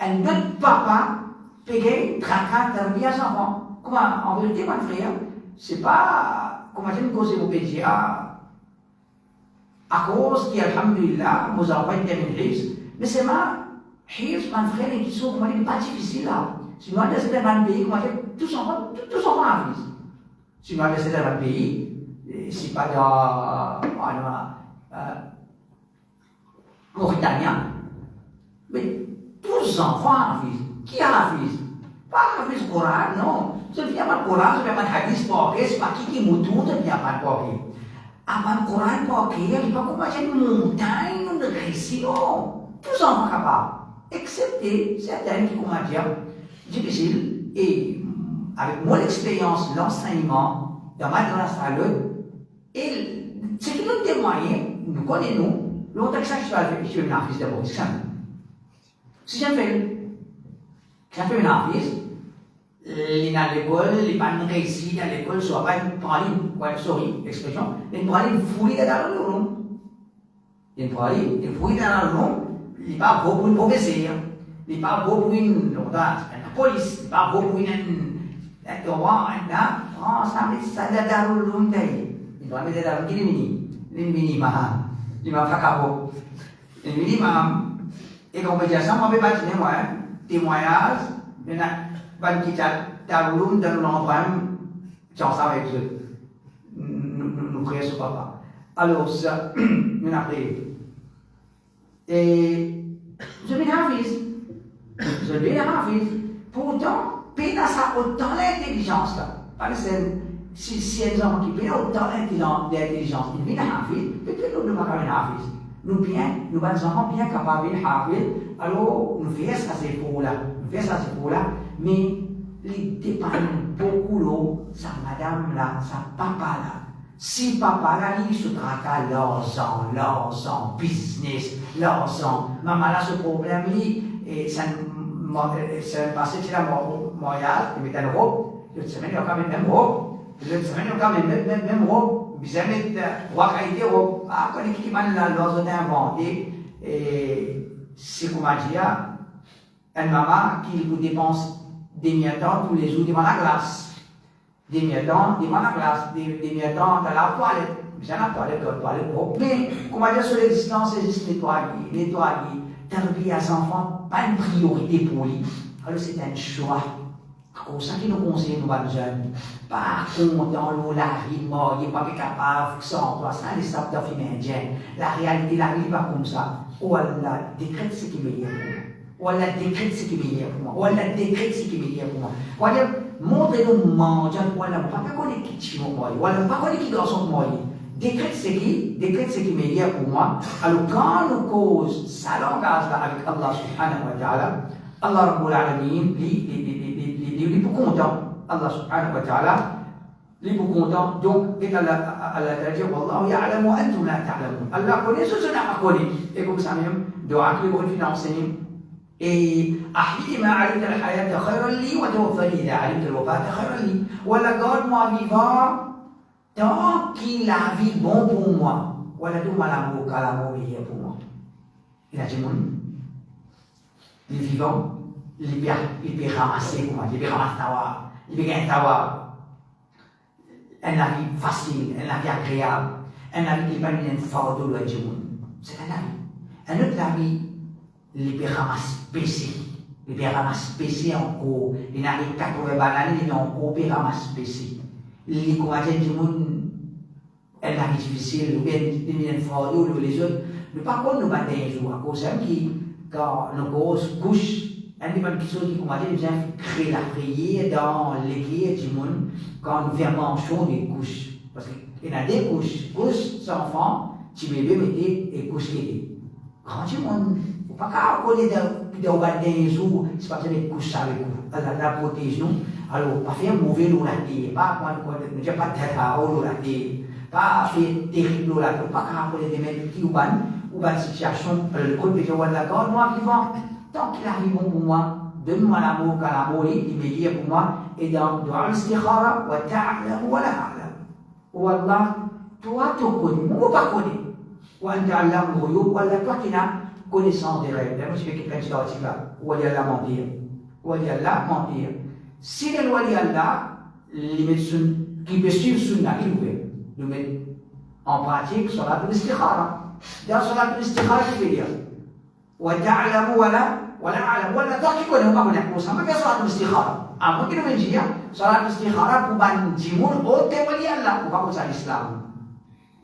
Speaker 1: un autre papa, paye tracas, terbi à son enfant. Comment, en vérité, mon frère, c'est pas, comment je me cause au pédia, à cause qui, alhamdulillah, vous avez été ministre, mais c'est ma, mon frère, qui sont, comment dire, pas difficile là. Si nous avons décidé dans le pays, comment dire, tous enfants à vie. Si nous avons décidé dans le pays, c'est pas dans, Mauritanien, mais tous les enfants à vie. Qui a la vie? Pas la vie du Coran, non. Je ne viens pas le Coran, je ne viens pas le hadith pour c'est pas qui mouton, je ne viens pas le Coran. Avant le Coran, pour il n'y a pas comme une montagne de récits, non. Tous les enfants capables, excepté certaines qui, comment dire, difficiles, et avec mon expérience, l'enseignement, dans ma classe à l'autre, et c'est tout un témoigné, nous connaissons. Longtemps que ça, je fais une affiche d'abord, c'est ça. Si j'en fais une affiche, il à l'école, il pas réussi à l'école, soit pas une praline, sorry, l'expression, une praline fouillée dans le long. Une praline, une fouillée dans le long, il n'est pas beau pour une professeur, il n'est pas beau pour une police, il n'est pas beau pour une ça dans le long, il doit mettre dans le mini, lima fakabo. Ini minimum. Et qu'on peut dire ça, moi, je vais pas dire, moi, témoignage, il y a ban kita darulum dan l'embrun, j'en sais avec eux. Nous créons ce papa. Alors, ça, nous avons et je vais hafiz. Pourtant, péna ça autant l'intelligence là. Parce que si un homme qui péna autant l'intelligence, il vient hafiz, peut-être nous ne pouvons pas hafiz. Nous sommes enfants bien capables de hafiz, alors nous faisons ça c'est pour là, mais les dépendent beaucoup l'eau, sa madame là, sa papa là. Si papa là, il se traque l'argent, business, l'argent, maman là, ce problème, et ça passe sur la Montréal, il met un robe, l'autre semaine, il y a quand même même robe, l'autre semaine, il y a quand même robe, vous avez trois qualités robe. Ah, quand il y a l'argent inventé, et c'est comment dire, une maman qui vous dépense des mietons tous les jours devant la glace. Des mietons devant la glace, des mietons dans la toilette. J'ai la toilette propre. Mais, comment dire, sur l'existence, existe nettoyer. Terbi à ses enfants, pas une priorité pour lui. Alors, c'est un choix. C'est ça qui nous conseille, nous, les jeunes. Pas content, l'eau, la vie, mort, il n'est pas capable, sans toi, ça, les sables d'affaires indiennes. La réalité, la vie, pas comme ça. Oh Allah, décrète ce qui est meilleur pour moi. Allah décrète ce qui est meilleur pour moi. Allah décrète ce qui est meilleur pour moi. Voilà, montrez-nous manger, voilà, pas connaître qui tue moi, voilà, pas connaître qui garçon moi. Décrète ce qui est meilleur pour moi. Alors, quand nous cause ça langage avec Allah subhanahu wa ta'ala, Allah Rabbul Alamin, il est pour content. Allah subhanahu wa ta'ala, il est pour content. Donc, Allah t'a dit, Wallahu ya'lamu wa antum la ta'lamun. Allah connaît ce que je n'ai pas connu. Et comme ça même, doit que vous financez. Et ahli ma alimta al-hayata khayran li wa tawaffani idha alimta al-wafata khayran li. Wala garde-moi vivant tant qu'il a vie bon pour moi. Wala tout malamour kalamour meilleur pour moi. Il a dit les vivants, il peut ramasser pour moi, il peut ramasser tawa, il peut gagner tawa. Un avis facile, un avis agréable, un avis qui va lui donner un fardeau de c'est un avis. Un autre avis, il peut ramasser PC. Il peut ramasser PC encore. Il n'a pas 80 bananes, il n'a encore peut ramasser PC. Il commence à dire un avis difficile, ou bien il donne un fardeau de les autres. Mais par contre, nous battons un jour, à cause quand nos grosses couches, une des questions qui commence à dire, créer la prière dans l'église du monde quand nous vermanchons des couches. Parce qu'il y a des couches enfants, tu bébé mettez et couches qui quand du monde, il ne faut pas connaître des jours, c'est pas que les couches avec vous. Allah la protège nous. Alors, pas faire mauvais l'eau la terre, pas ne pas tête à l'eau la terre, pas faire terrible l'eau la terre, pas connaître des mecs qui ou une situation, le code de la garde, moi vivant, tant qu'il arrive bon pour moi, donne-moi l'amour, car l'amour est meilleur pour moi, Et dans Dua al-Istikhara, wa ta'lam wa la a'lam. Ou Allah, toi tu connais, moi pas connais. Wa anta allam al-ghuyub, Allah, toi qui n'as connaissance des rêves. Là, je fais quelqu'un qui dit là, ou Allah mentir. Ou Allah mentir. Si le wali Allah, qui peut suivre Sunnah, il veut nous mettre en pratique Salat al-Istikhara. Dans Salat al-Istikhara, il veut dire wa ta'lamu wa la a'lam. Wala toi qui connais, on va connaître. On peut faire Salat al-Istikhara. Avant qu'il nous dise, Salat al-Istikhara pour ban jimoun, oh, t'es wali Allah. On va pas ça l'islam.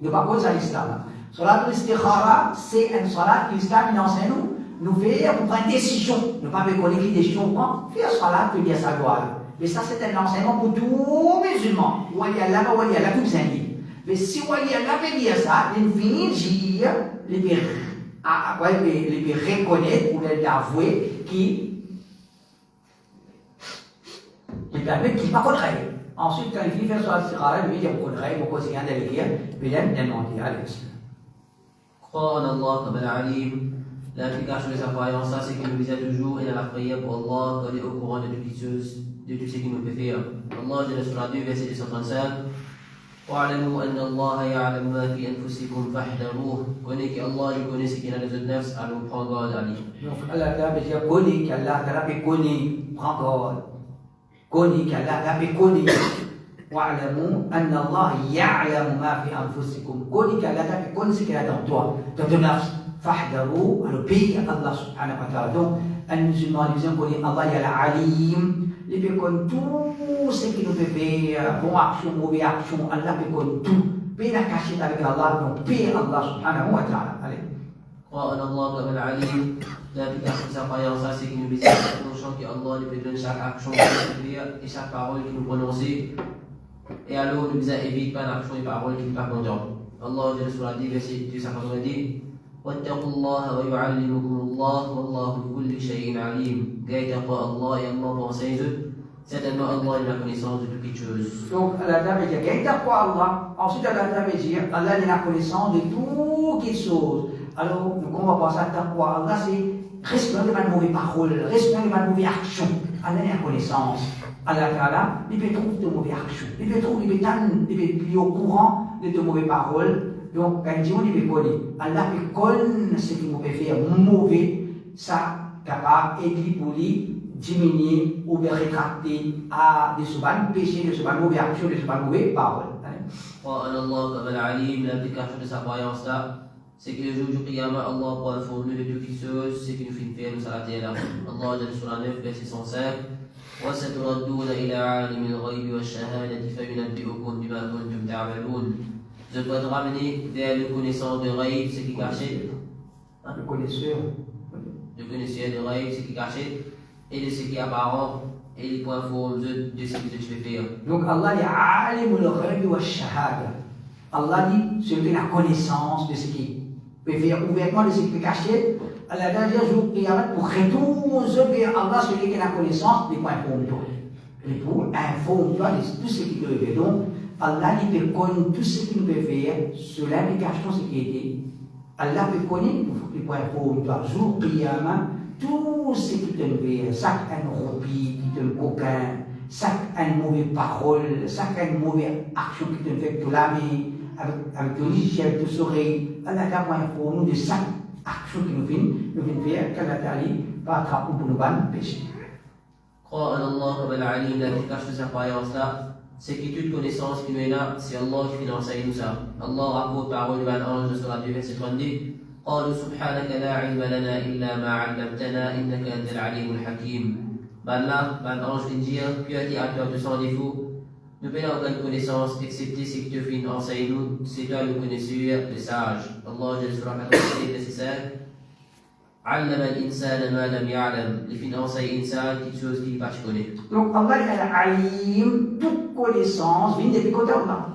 Speaker 1: On va pas ça l'islam. Salat al-Istikhara, c'est un salat que l'islam enseigne nous fait pour prendre une décision. Ne pas me connaître quelle décision on prend. Faire salat, tu dis sa gloire. Mais ça, c'est un enseignement pour tous les musulmans. Wali Allah, tout ça dit. Mais si Wali Allah veut dire ça, il finit de dire, il peut reconnaître ou l'avouer qui permet qu'il ne pas contraire. Ensuite, quand il finit de faire salat al-Istikhara, il dit, vous contraire, vous conseillez un délégué, puis il aime demander à l'islam.
Speaker 2: Crois en Allah comme al-Alim. L'implication de sa croyance, ça, c'est qu'il nous visait toujours et dans la prière pour Allah, qu'on est au courant de tout ce qu'il nous peut faire. Allah, Jalla Surah 2, verset 235. وَاعْلَمُوا أَنَّ اللَّهَ يَعْلَمُ مَا فِي أَنفُسِكُمْ فَاحْذَرُوهُ. Connais qu'Allah, il connaît ce qu'il y a dans les autres nefs, alors prends garde à lui.
Speaker 1: Donc, Allah veut dire, connais qu'Allah connaît, prends garde. Connais qu'Allah connaît. وَاعْلَمُوا أَنَّ اللَّهَ يَعْلَمُ مَا فِي أَنفُسِكُمْ. Connais qu'Allah connaît ce qu'il y a dans toi, dans ton nefs. فاحذروا البي الله سبحانه وتعالى. Donc un musulman il dit qu'on Allah il y a l'alim, il peut connaître tout ce qui nous fait faire, bon action, mauvaise action, Allah peut connaître tout. Peut la cacher avec Allah, donc paix Allah subhanahu wa ta'ala. Allez.
Speaker 2: Crois en Allah comme l'alim. L'implication de sa croyance, ça, c'est qu'il nous visite en conscience qu'Allah lui donne chaque action qu'il nous fait et chaque parole qu'il nous prononce. Et alors nous évite pas l'action et parole qu'il ne pas condamne. Allah, Jalla dit, verset 290. واتقوا الله ويعلمكم الله والله بكل شيء عليم. Gagne taqwa Allah et Allah pensez certainement Allah a la connaissance de toutes choses.
Speaker 1: Donc Allah veut dire gagne taqwa Allah. Ensuite Allah veut dire Allah a la connaissance de toutes choses. Alors nous on va penser à taqwa Allah, c'est respecter les mauvaises paroles, respecter les mauvaises actions. Allah a la connaissance. Allah Ta'ala, il peut trouver de mauvaises actions. Il peut trouver, il peut plus au courant de mauvaises paroles. Donc, quand il peut connaître, Allah peut connaître ce qu'il peut faire mauvais, ça capable d'aider pour lui diminuer ou bien rétracter à des souvent péchés, des souvent mauvaises actions, des souvent mauvaises paroles.
Speaker 2: Crois en Allah comme l'alim, l'implication de sa croyance là, c'est que le jour du Qiyamah, Allah pourra informer de toutes choses, c'est qu'il nous fait faire, nous s'arrêter là. Allah dit sur la 9, verset 105. وستردون إلى عالم الغيب والشهادة فينبئكم بما كنتم تعملون. Je dois te ramener vers la connaissance de Ghaib, ce qui est caché.
Speaker 1: Le connaisseur.
Speaker 2: Le connaisseur de Ghaib, ce qui est caché, et de ce qui est apparent, et les points forts de ce que tu fais faire.
Speaker 1: Donc Allah dit Alim al-Ghaib wa shahada. Allah dit celui qui a la connaissance de ce qui peut faire ouvertement, de ce qui peut cacher. Allah va dire jour Qiyamah pour retourner vers Allah celui qui a la connaissance des points forts de toi. Et pour informer-toi de tout ce qui peut faire. Donc Allah il peut connaître tout ce qu'il peut faire sur l'implication de ce qui était. Allah peut connaître les points forts de toi. Jour Qiyamah, tout ce qui te fait, chaque roupie qui te coquin, chaque mauvaise parole, chaque mauvaise action qui te fait tout l'âme, avec ton lit, avec ton oreille, Allah a point pour nous de chaque action qui nous fait faire, qu'Allah t'allie, pas attraper pour nous ban péché.
Speaker 2: Crois en Allah comme l'alim, l'implication de sa croyance là, c'est que toute connaissance qui nous est là, c'est Allah qui finance nous ça. Allah rapporte parole de l'ange de Surah 2, verset 32. قالوا سبحانك لا علم لنا إلا ما علمتنا إنك أنت العليم الحكيم. Ben là, l'ange vient dire, puis a dit à toi de sans défaut, nous n'avons aucune connaissance excepté ce que tu fais enseigner nous, c'est toi le connaisseur, le sage. Allah Jalla Surah 4, verset 5. علم الإنسان ما لم يعلم. Les finances insan, quelque chose qu'il ne connaît.
Speaker 1: Donc Allah est al-alim, toute connaissance vient depuis côté Allah.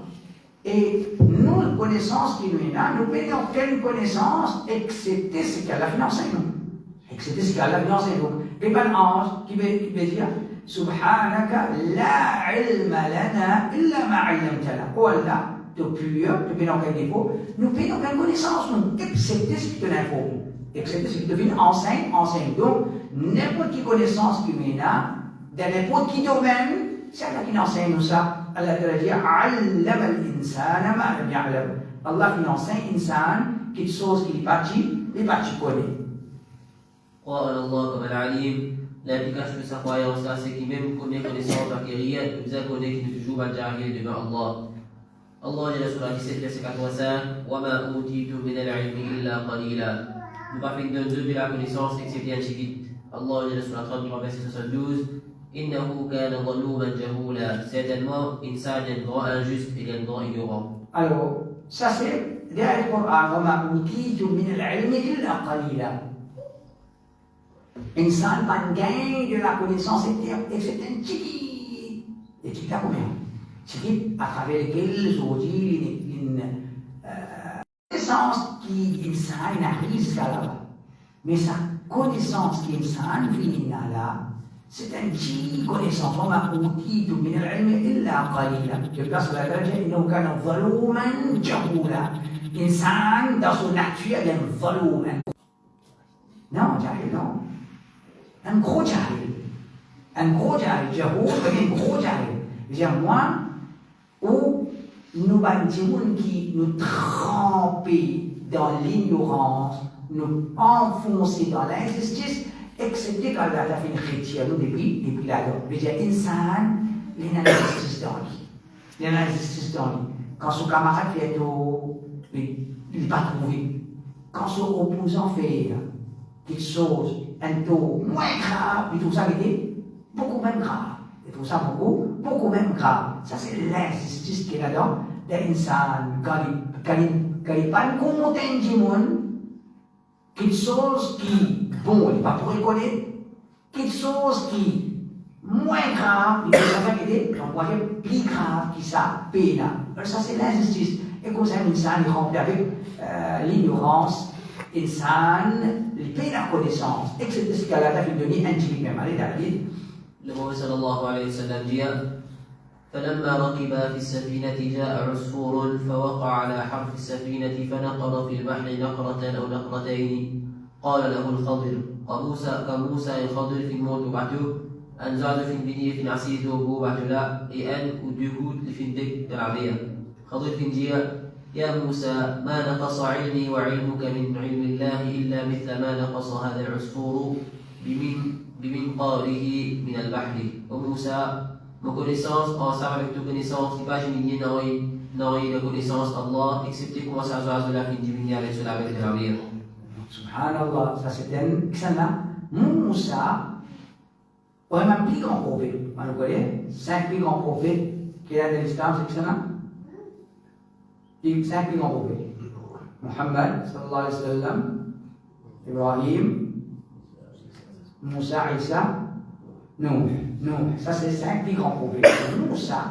Speaker 1: Et nous, la connaissance qui nous est là, nous n'avons aucune connaissance excepté ce qu'Allah finance nous. Excepté ce qu'Allah finance nous. Et ben l'ange qui veut dire Subhanaka la ilma lana illa ma 'allamtana. Oh Allah, tu pur, tu n'as aucun défaut, nous n'avons aucune connaissance, nous, excepté ce qui te l'informe. Excepté ce qui te fait enseigne. Donc, n'importe quelle connaissance qui nous est là, dans n'importe quel domaine, c'est Allah qui enseigne nous ça. Allah te dit allama al-insana ma lam ya'lam. Allah qui enseigne l'insan quelque chose qui est parti connaît.
Speaker 2: قال الله كما العليم لا بكشف sa croyance là, c'est qui même connaît connaissance acquérir, nous a connaît qui nous toujours va jahil devant Allah. Allah Jalla Surah 17 verset 85 وَمَا أُوتِيتُم مِنَ الْعِلْمِ إِلَّا قَلِيلًا. Nous pas fait de la connaissance excepté un petit. Allah Jalla Surah 33 verset 72 إِنَّهُ كَانَ ظَلُومًا جَهُولًا. Certainement, insan est un grand injuste et un grand ignorant.
Speaker 1: Alors, ça c'est derrière le Coran وَمَا أُوتِيتُم مِنَ الْعِلْمِ إِلَّا قَلِيلًا. Insan pas gain de la connaissance excepté un petit. Et tu as combien? C'est à travers lesquels aujourd'hui une connaissance qui insan arrive jusqu'à là-bas. Mais sa connaissance qui insan vient là, c'est un petit connaissance. وما أوتيتم من العلم إلا قليلا. Je place la درجة إنه كان ظلوما جهولا. Insan dans son nature est un ظلوم. Non, jahil non. Un gros jahil. Un gros jahil. Jahoul, un gros jahil. C'est-à-dire moi, où nous bâtimons qui nous tremper dans l'ignorance, nous enfoncer dans l'injustice, excepté quand la fin chrétienne, nous depuis là. C'est-à-dire, insan, il y a l'injustice dans lui. Il y a l'injustice dans lui. Quand son camarade fait il n'est pas trouvé. Quand son opposant fait quelque chose, un taux moins grave, et tout ça qui est beaucoup même grave. Et tout ça beaucoup même grave. Ça c'est l'injustice qui est là-dedans. L'insan, quand il pas content du monde, quelque chose qui, bon, il n'est pas pour reconnaître, quelque chose qui moins grave, il y a ça qui est plus grave qui ça, peine. Alors ça c'est l'injustice. Et comme ça, l'insan est rempli avec l'ignorance. Insan, il paye la connaissance. Excepté ce qu'Allah a fait donner un petit même. Allez, David.
Speaker 2: Le Prophète sallallahu alayhi wa sallam dit فلما ركبا في السفينة جاء عصفور فوقع على حرف السفينة فنقر في البحر نقرة أو نقرتين قال له الخضر كموسى الخضر في الموت بعده أن زاد في البنية في نعسيه وبو بعده et un ou deux gouttes في الدك de la mer. خضر في الجيا يا موسى ما نقص علمي وعلمك من علم الله إلا مثل ما نقص هذا العصفور بمنقاره من البحر. وموسى ma connaissance ensemble avec ta connaissance qui pas génier dans la connaissance Allah excepté comment ça joue la fin diminuer avec cela avec la mer.
Speaker 1: Subhanallah, ça c'est un excellent. Moussa, on a un plus grand prophète. On le connaît, 5 plus grands prophètes qui a de l'islam, c'est excellent. 5 plus grands prophètes. Muhammad, sallallahu alayhi wa sallam, Ibrahim, Moussa, Isa, Nuh. Ça c'est 5 plus grands prophètes. Moussa,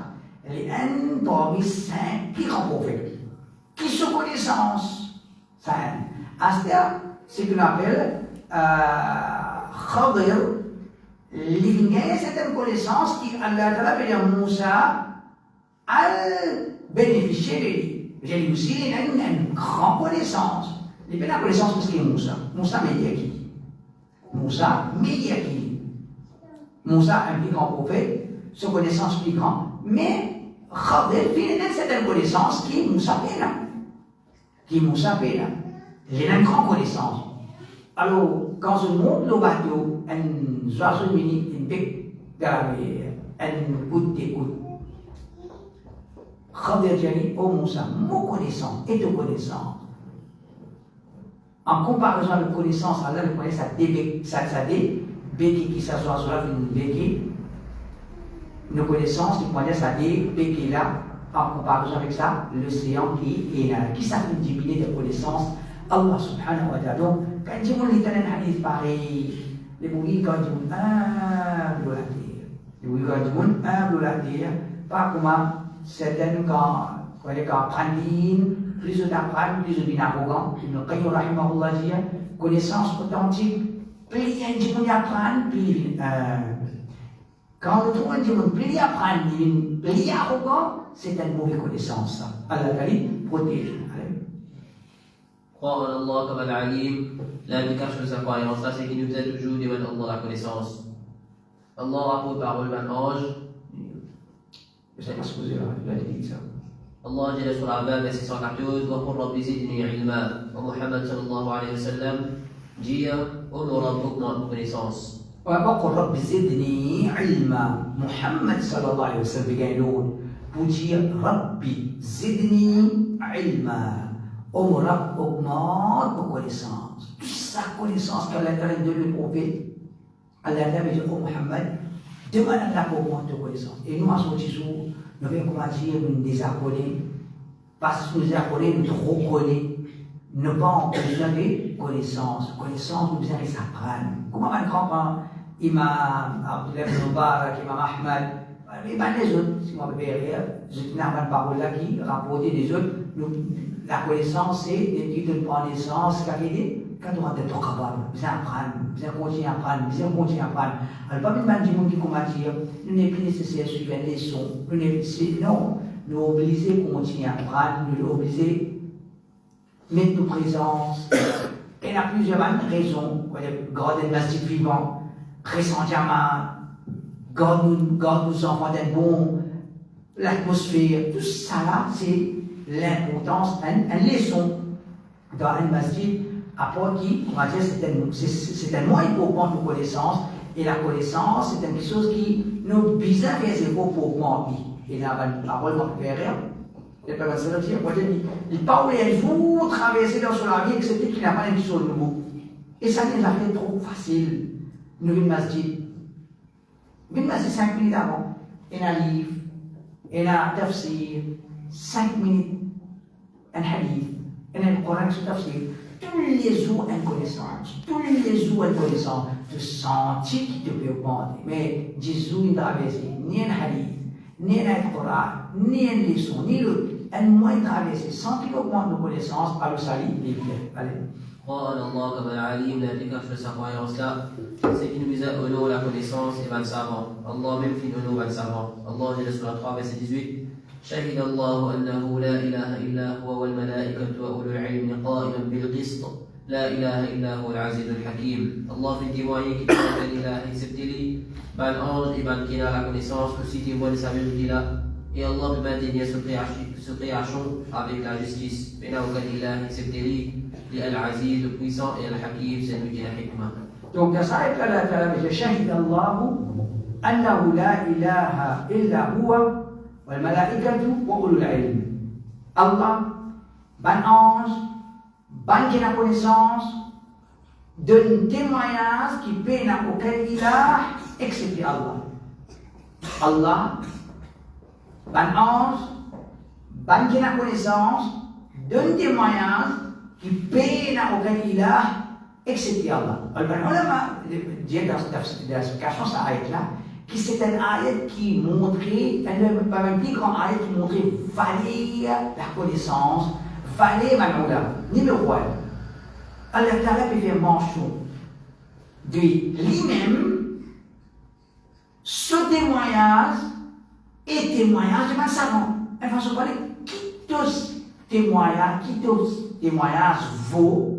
Speaker 1: elle est un parmi 5 plus grands prophètes. Qui se connaissance. Ça, c'est ce qu'on appelle Khadir. Il y a certaines connaissances qui, Allah Ta'ala, veut dire Moussa, a bénéficié de lui. J'ai dit aussi, il a une grande connaissance. Il y a la connaissance de ce qu'est Moussa. Moussa, meilleur qui Moussa, meilleur qui Moussa, un plus grand prophète, sa connaissance plus grande, mais Khadir, il a une certaine connaissance qui Moussa fait là. Il a une grande connaissance. Alors, quand je monte le bateau, un 60 minutes, une pique de la mer, un goutte d'écoute. Khadir dit, oh Moussa, mon connaissance et ton connaissance. En comparaison avec la connaissance, Allah le connaît, ça béquille qui s'assoit sur la une béquille. Nos connaissances, il connaît ça béquille là, en comparaison avec ça, l'océan qui est là, qui s'appelle diminuer de connaissances. Allah subhanahu wa ta'ala. Donc, quand ils ont les hadith pareil, les bouillis quand ils ont humble la terre. Les bouillis quand ils ont humble la terre, pas comme certaines quand prennent plus d'apprendre, plus de arrogant. Ibn Qayyim rahimahullah dit, connaissance authentique, plus ils ont apprendre, plus quand le trouve dit plus apprendre, plus arrogant, c'est une mauvaise connaissance. Allah Ta'ala protège.
Speaker 2: Croire en Allah comme Al-Alim, l'indication de sa croyance, ça c'est qu'il nous aide toujours devant Allah la connaissance. Allah rapporte par un ange,
Speaker 1: Je ne sais pas ce que vous avez dit ça.
Speaker 2: Allah Jalla Surah verset 114 وَقُلْ رَبِّ زِدْنِي عِلْمًا. Muhammad sallallahu alayhi wa sallam dit ô mon Rabb, augmente ma connaissance.
Speaker 1: وقل رب زدني علما. محمد صلى الله عليه وسلم يقولون pour dire Rabbi zidni ilma. Oh mon Rabb, augmente ma connaissance. Toute sa connaissance qu'Allah a donnée le prophète, Allah a dit oh Muhammad, demande à Allah pour augmenter ta connaissance. Et nous, à ce jour, nous venons comment dire, nous désapprenons, parce que nous désapprenons, nous trop connaissons. Nous pas besoin de connaissance. Connaissance, nous besoin de s'apprendre. Comment on comprend Imam Abdullah ibn Mubarak, Imam Ahmad, et ben les autres, si on peut dire, je n'ai pas de parole là qui rapporte des autres. La connaissance, c'est des titres de connaissance, quand on va être capable, besoin d'apprendre, besoin de continuer à apprendre, besoin de continuer à apprendre. Alors, pas même des gens qui commentent dire, nous n'est plus nécessaire de suivre une leçon, non, nous obligés de continuer à apprendre, nous obligés de mettre nos présences. Et il y a plusieurs raisons, garder le masjid vivant, présentement, garde nos enfants d'être bons, l'atmosphère, tout ça là, c'est l'importance, une leçon dans un masjid, après qui, on va dire, c'est un moyen pour prendre nos connaissances, et la connaissance, c'est quelque chose qui nous vise à faire ses propres augmenter. Et là, la parole va faire rien. Il n'y a pas de dire, il parle un jour traverser dans son vie, excepté qu'il n'a pas une chose nouveau. Et ça nous a fait trop facile. Nous venons masjid. Nous venons masjid 5 minutes avant. Il y a un livre, il y a un tafsir, 5 minutes, un hadith, il y a un Coran sur tafsir. Tous les jours, une connaissance. Tous les jours, une connaissance. De sentir qui te peut augmenter. Mais Jésus, il n'a traversé ni un hadith, ni un Coran, ni une leçon, ni l'autre. Un moyen de traverser sans qu'il augmente nos connaissances, par le salut, il est allez.
Speaker 2: قال الله كما العليم لا تكفر sa croyance là, c'est qu'il nous a honoré la connaissance et 20 savants. Allah même fait honoré 20 savants. Allah dit sur la 3 verset 18 شهد الله أنه لا إله إلا هو والملائكة وأولو العلم قائما بالقسط لا إله إلا هو العزيز الحكيم. Allah fait témoigner qu'il n'y a aucun ilah excepté lui. Ben ange et ben qui a la connaissance aussi témoigne de sa vérité là. Et Allah peut maintenir ce création avec la justice. Mais il n'y a aucun ilah excepté lui. Il est Al-Aziz, le puissant, et Al-Hakim, c'est lui qui a la hikmah.
Speaker 1: Donc, dans ça, Allah Ta'ala dit شهد الله أنه لا إله إلا هو والملائكة وأولو العلم. Allah, ban ange, ban qui a connaissance, donne témoignage qui peut n'a aucun ilah excepté Allah. Allah, ban ange, ban qui a connaissance, donne témoignage qui paie n'a aucun ilah excepté Allah. Alors, on a dit dans cette question, ça arrête là, que c'est un ayat qui montrait, un plus grand ayat qui montrait valer la connaissance, valer Manoula. Numéro 1, Allah Ta'ala peut faire mention de lui-même, ce témoignage et témoignage de ma savant. Elle va se parler qui tous témoignages vaut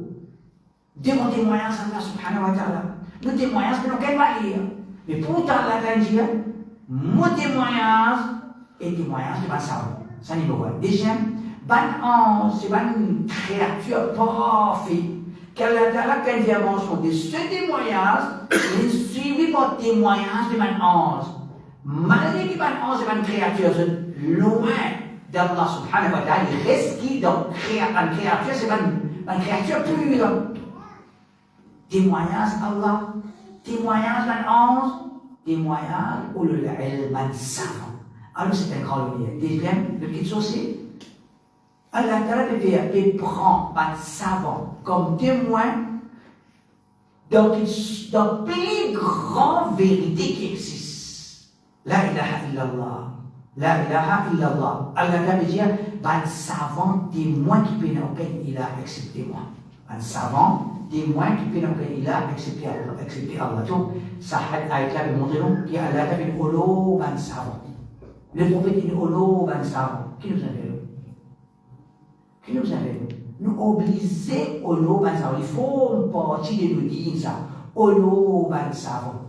Speaker 1: de mon témoignage à Allah subhanahu wa ta'ala. Nos témoignages que nous pouvons valir. Mais pourtant, Allah a dit, mon témoignage est témoignage de ma savant. Ça n'est pas. Deuxième, ban ange, c'est une créature parfaite. Qu'Allah Ta'ala fait une mention de ce témoignage, il est suivi par témoignage de ban ange. Malgré que ban ange est une créature loin d'Allah subhanahu wa ta'ala, il reste qui dans une créature, c'est une créature pure. Témoignage Allah, témoignage d'un ange, témoignage ou le ilm savant. Alors c'est un grand lumière. Deuxième, le petit souci, Allah peut prendre un savant comme témoin dans la plus grande vérité qui existe. La ilaha illallah. La ilaha illallah. Allah veut dire, un savant témoin qui peut n'aucun ilah excepté moi. Un savant témoin qui peut n'aucun ilah excepté Allah. Donc, ça a été montré qu'Allah a fait olo un savant. Le prophète dit olo un savant. Qui nous avait? Qui nous avait? Nous obliger olo un savant. Il faut partie de nous dire ça. Olo un savant.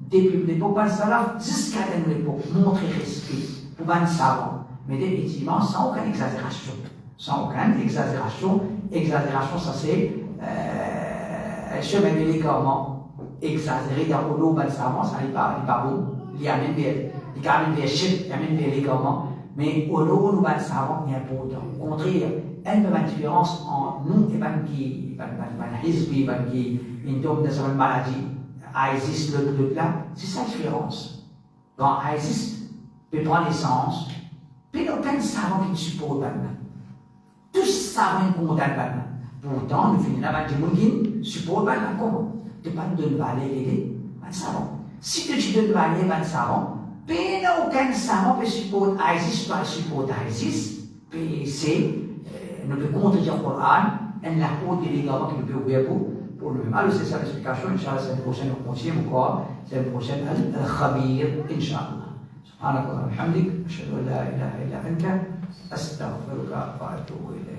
Speaker 1: Depuis l'époque salaf jusqu'à l'époque, montrer respect. pour un savant, mais définitivement sans aucune exagération. Sans aucune exagération. Exagération, ça c'est un chemin de l'égarement exagéré dans le lot, savant, ça n'est pas bon. Il y a même des chiffres, il y a même des l'égarement, mais au lot, nous, le savant, est important. Au contraire, il y a une différence entre nous et une maladie. ISIS, le là, c'est sa différence. Quand ISIS peut prendre naissance, puis il y a plein de savants qui ne supportent pas. Tous savants qui condamnent pas. Pourtant, nous finissons avec des gens qui ne supportent pas comment. Tu ne peux pas donner l'aider, pas de savant. Si tu donnes valeur pas de savant, puis il n'y a aucun savant qui supporte ISIS, pas supporte ISIS, puis c'est, nous pouvons contredire le Coran, et la haute des ligaments qui nous peut ouvrir pour le même. Alors, c'est ça l'explication. Inch'Allah, c'est la prochaine, on continue encore. C'est la prochaine, Al-Khabir, Inch'Allah. سبحانك اللهم وبحمدك أشهد أن لا إله إلا أنت أستغفرك وأتوب إليك